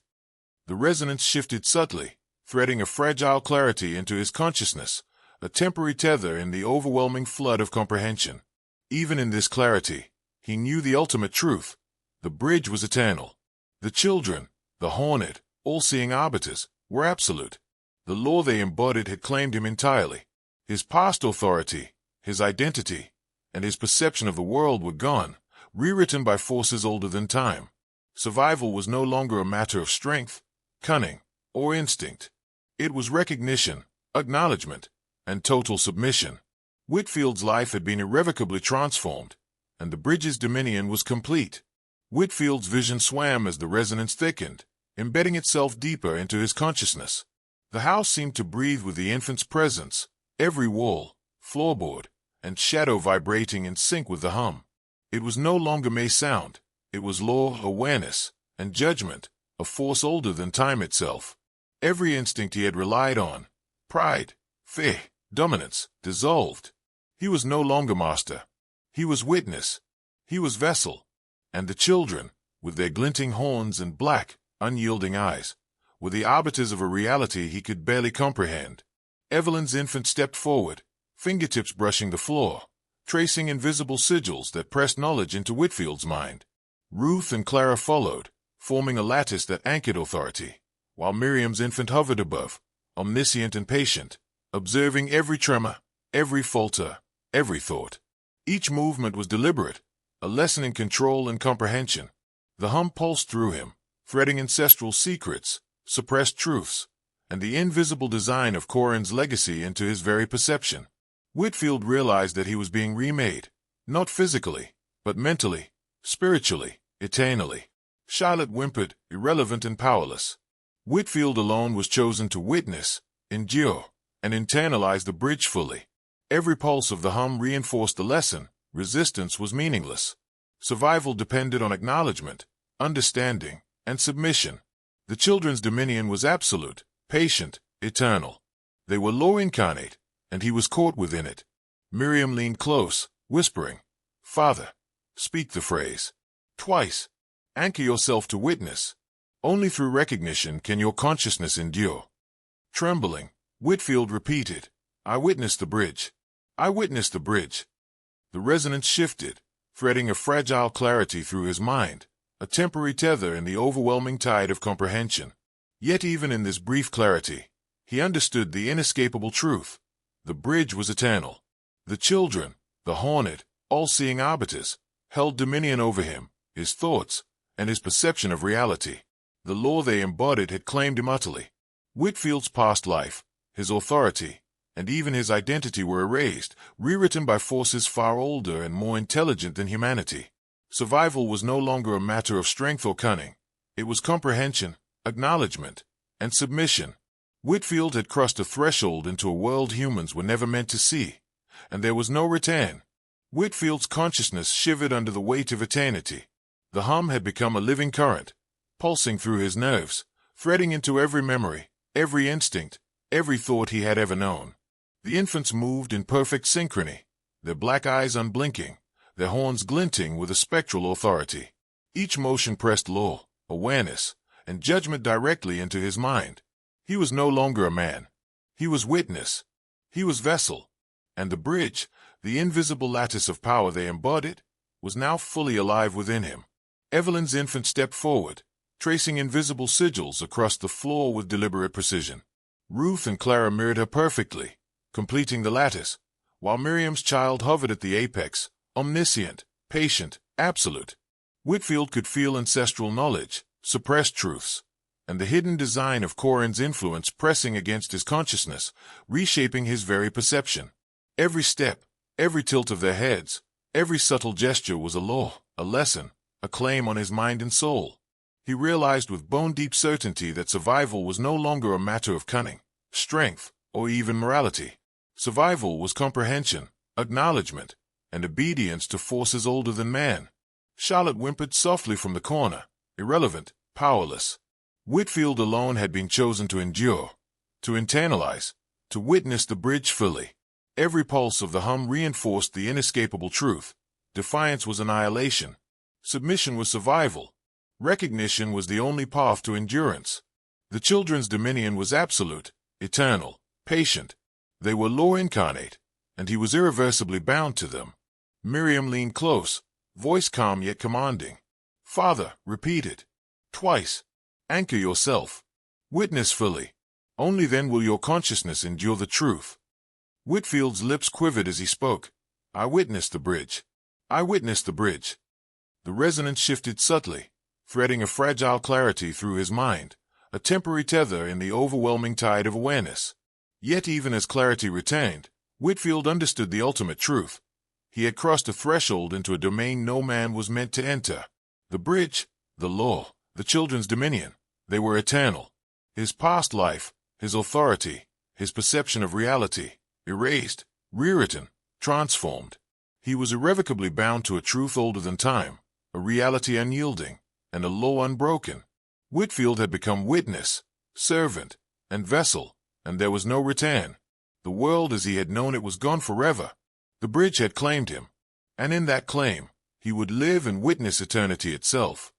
The resonance shifted subtly, threading a fragile clarity into his consciousness, a temporary tether in the overwhelming flood of comprehension. Even in this clarity, he knew the ultimate truth. The bridge was eternal. The children, the haunted, all-seeing arbiters, were absolute. The law they embodied had claimed him entirely. His past authority, his identity, and his perception of the world were gone, rewritten by forces older than time. Survival was no longer a matter of strength, cunning, or instinct. It was recognition, acknowledgement, and total submission. Whitfield's life had been irrevocably transformed, and the bridge's dominion was complete. Whitfield's vision swam as the resonance thickened, embedding itself deeper into his consciousness. The house seemed to breathe with the infant's presence, every wall, floorboard, and shadow vibrating in sync with the hum. It was no longer mere sound, it was law, awareness, and judgment, a force older than time itself. Every instinct he had relied on, pride, fear, dominance, dissolved. He was no longer master. He was witness. He was vessel. And the children, with their glinting horns and black, unyielding eyes, were the arbiters of a reality he could barely comprehend. Evelyn's infant stepped forward, fingertips brushing the floor, tracing invisible sigils that pressed knowledge into Whitfield's mind. Ruth and Clara followed, forming a lattice that anchored authority, while Miriam's infant hovered above, omniscient and patient, observing every tremor, every falter, every thought. Each movement was deliberate, a lesson in control and comprehension. The hum pulsed through him, threading ancestral secrets, suppressed truths, and the invisible design of Corin's legacy into his very perception. Whitfield realized that he was being remade, not physically, but mentally, spiritually, eternally. Charlotte whimpered, irrelevant and powerless. Whitfield alone was chosen to witness, endure, and internalize the bridge fully. Every pulse of the hum reinforced the lesson: resistance was meaningless. Survival depended on acknowledgement, understanding, and submission. The children's dominion was absolute, patient, eternal. They were law incarnate, and he was caught within it. Miriam leaned close, whispering, "Father, speak the phrase. Twice. Anchor yourself to witness. Only through recognition can your consciousness endure." Trembling, Whitfield repeated, "I witnessed the bridge. I witnessed the bridge." The resonance shifted, threading a fragile clarity through his mind, a temporary tether in the overwhelming tide of comprehension. Yet even in this brief clarity, he understood the inescapable truth. The bridge was eternal. The children, the haunted, all-seeing arbiters, held dominion over him, his thoughts, and his perception of reality. The law they embodied had claimed him utterly. Whitfield's past life, his authority, and even his identity were erased, rewritten by forces far older and more intelligent than humanity. Survival was no longer a matter of strength or cunning. It was comprehension, acknowledgement, and submission. Whitfield had crossed a threshold into a world humans were never meant to see, and there was no return. Whitfield's consciousness shivered under the weight of eternity. The hum had become a living current, pulsing through his nerves, threading into every memory, every instinct, every thought he had ever known. The infants moved in perfect synchrony, their black eyes unblinking, their horns glinting with a spectral authority. Each motion pressed law, awareness, and judgment directly into his mind. He was no longer a man. He was witness. He was vessel. And the bridge, the invisible lattice of power they embodied, was now fully alive within him. Evelyn's infant stepped forward, tracing invisible sigils across the floor with deliberate precision. Ruth and Clara mirrored her perfectly, completing the lattice, while Miriam's child hovered at the apex, omniscient, patient, absolute. Whitfield could feel ancestral knowledge, suppressed truths, and the hidden design of Corin's influence pressing against his consciousness, reshaping his very perception. Every step, Every tilt of their heads, every subtle gesture was a law, a lesson, a claim on his mind and soul. He realized with bone-deep certainty that survival was no longer a matter of cunning, strength, or even morality. Survival was comprehension, acknowledgement, and obedience to forces older than man. Charlotte whimpered softly from the corner, irrelevant, powerless. Whitfield alone had been chosen to endure, to internalize, to witness the bridge fully. Every pulse of the hum reinforced the inescapable truth. Defiance was annihilation. Submission was survival. Recognition was the only path to endurance. The children's dominion was absolute, eternal, patient. They were law incarnate, and he was irreversibly bound to them. Miriam leaned close, voice calm yet commanding. "Father," repeated. Twice. "Anchor yourself. Witness fully. Only then will your consciousness endure the truth." Whitfield's lips quivered as he spoke. "I witnessed the bridge. I witnessed the bridge." The resonance shifted subtly, threading a fragile clarity through his mind, a temporary tether in the overwhelming tide of awareness. Yet even as clarity returned, Whitfield understood the ultimate truth. He had crossed a threshold into a domain no man was meant to enter. The bridge, the law, the children's dominion, they were eternal. His past life, his authority, his perception of reality, erased, rewritten, transformed. He was irrevocably bound to a truth older than time, a reality unyielding, and a law unbroken. Whitfield had become witness, servant, and vessel, and there was no return. The world as he had known it was gone forever. The bridge had claimed him, and in that claim, he would live and witness eternity itself.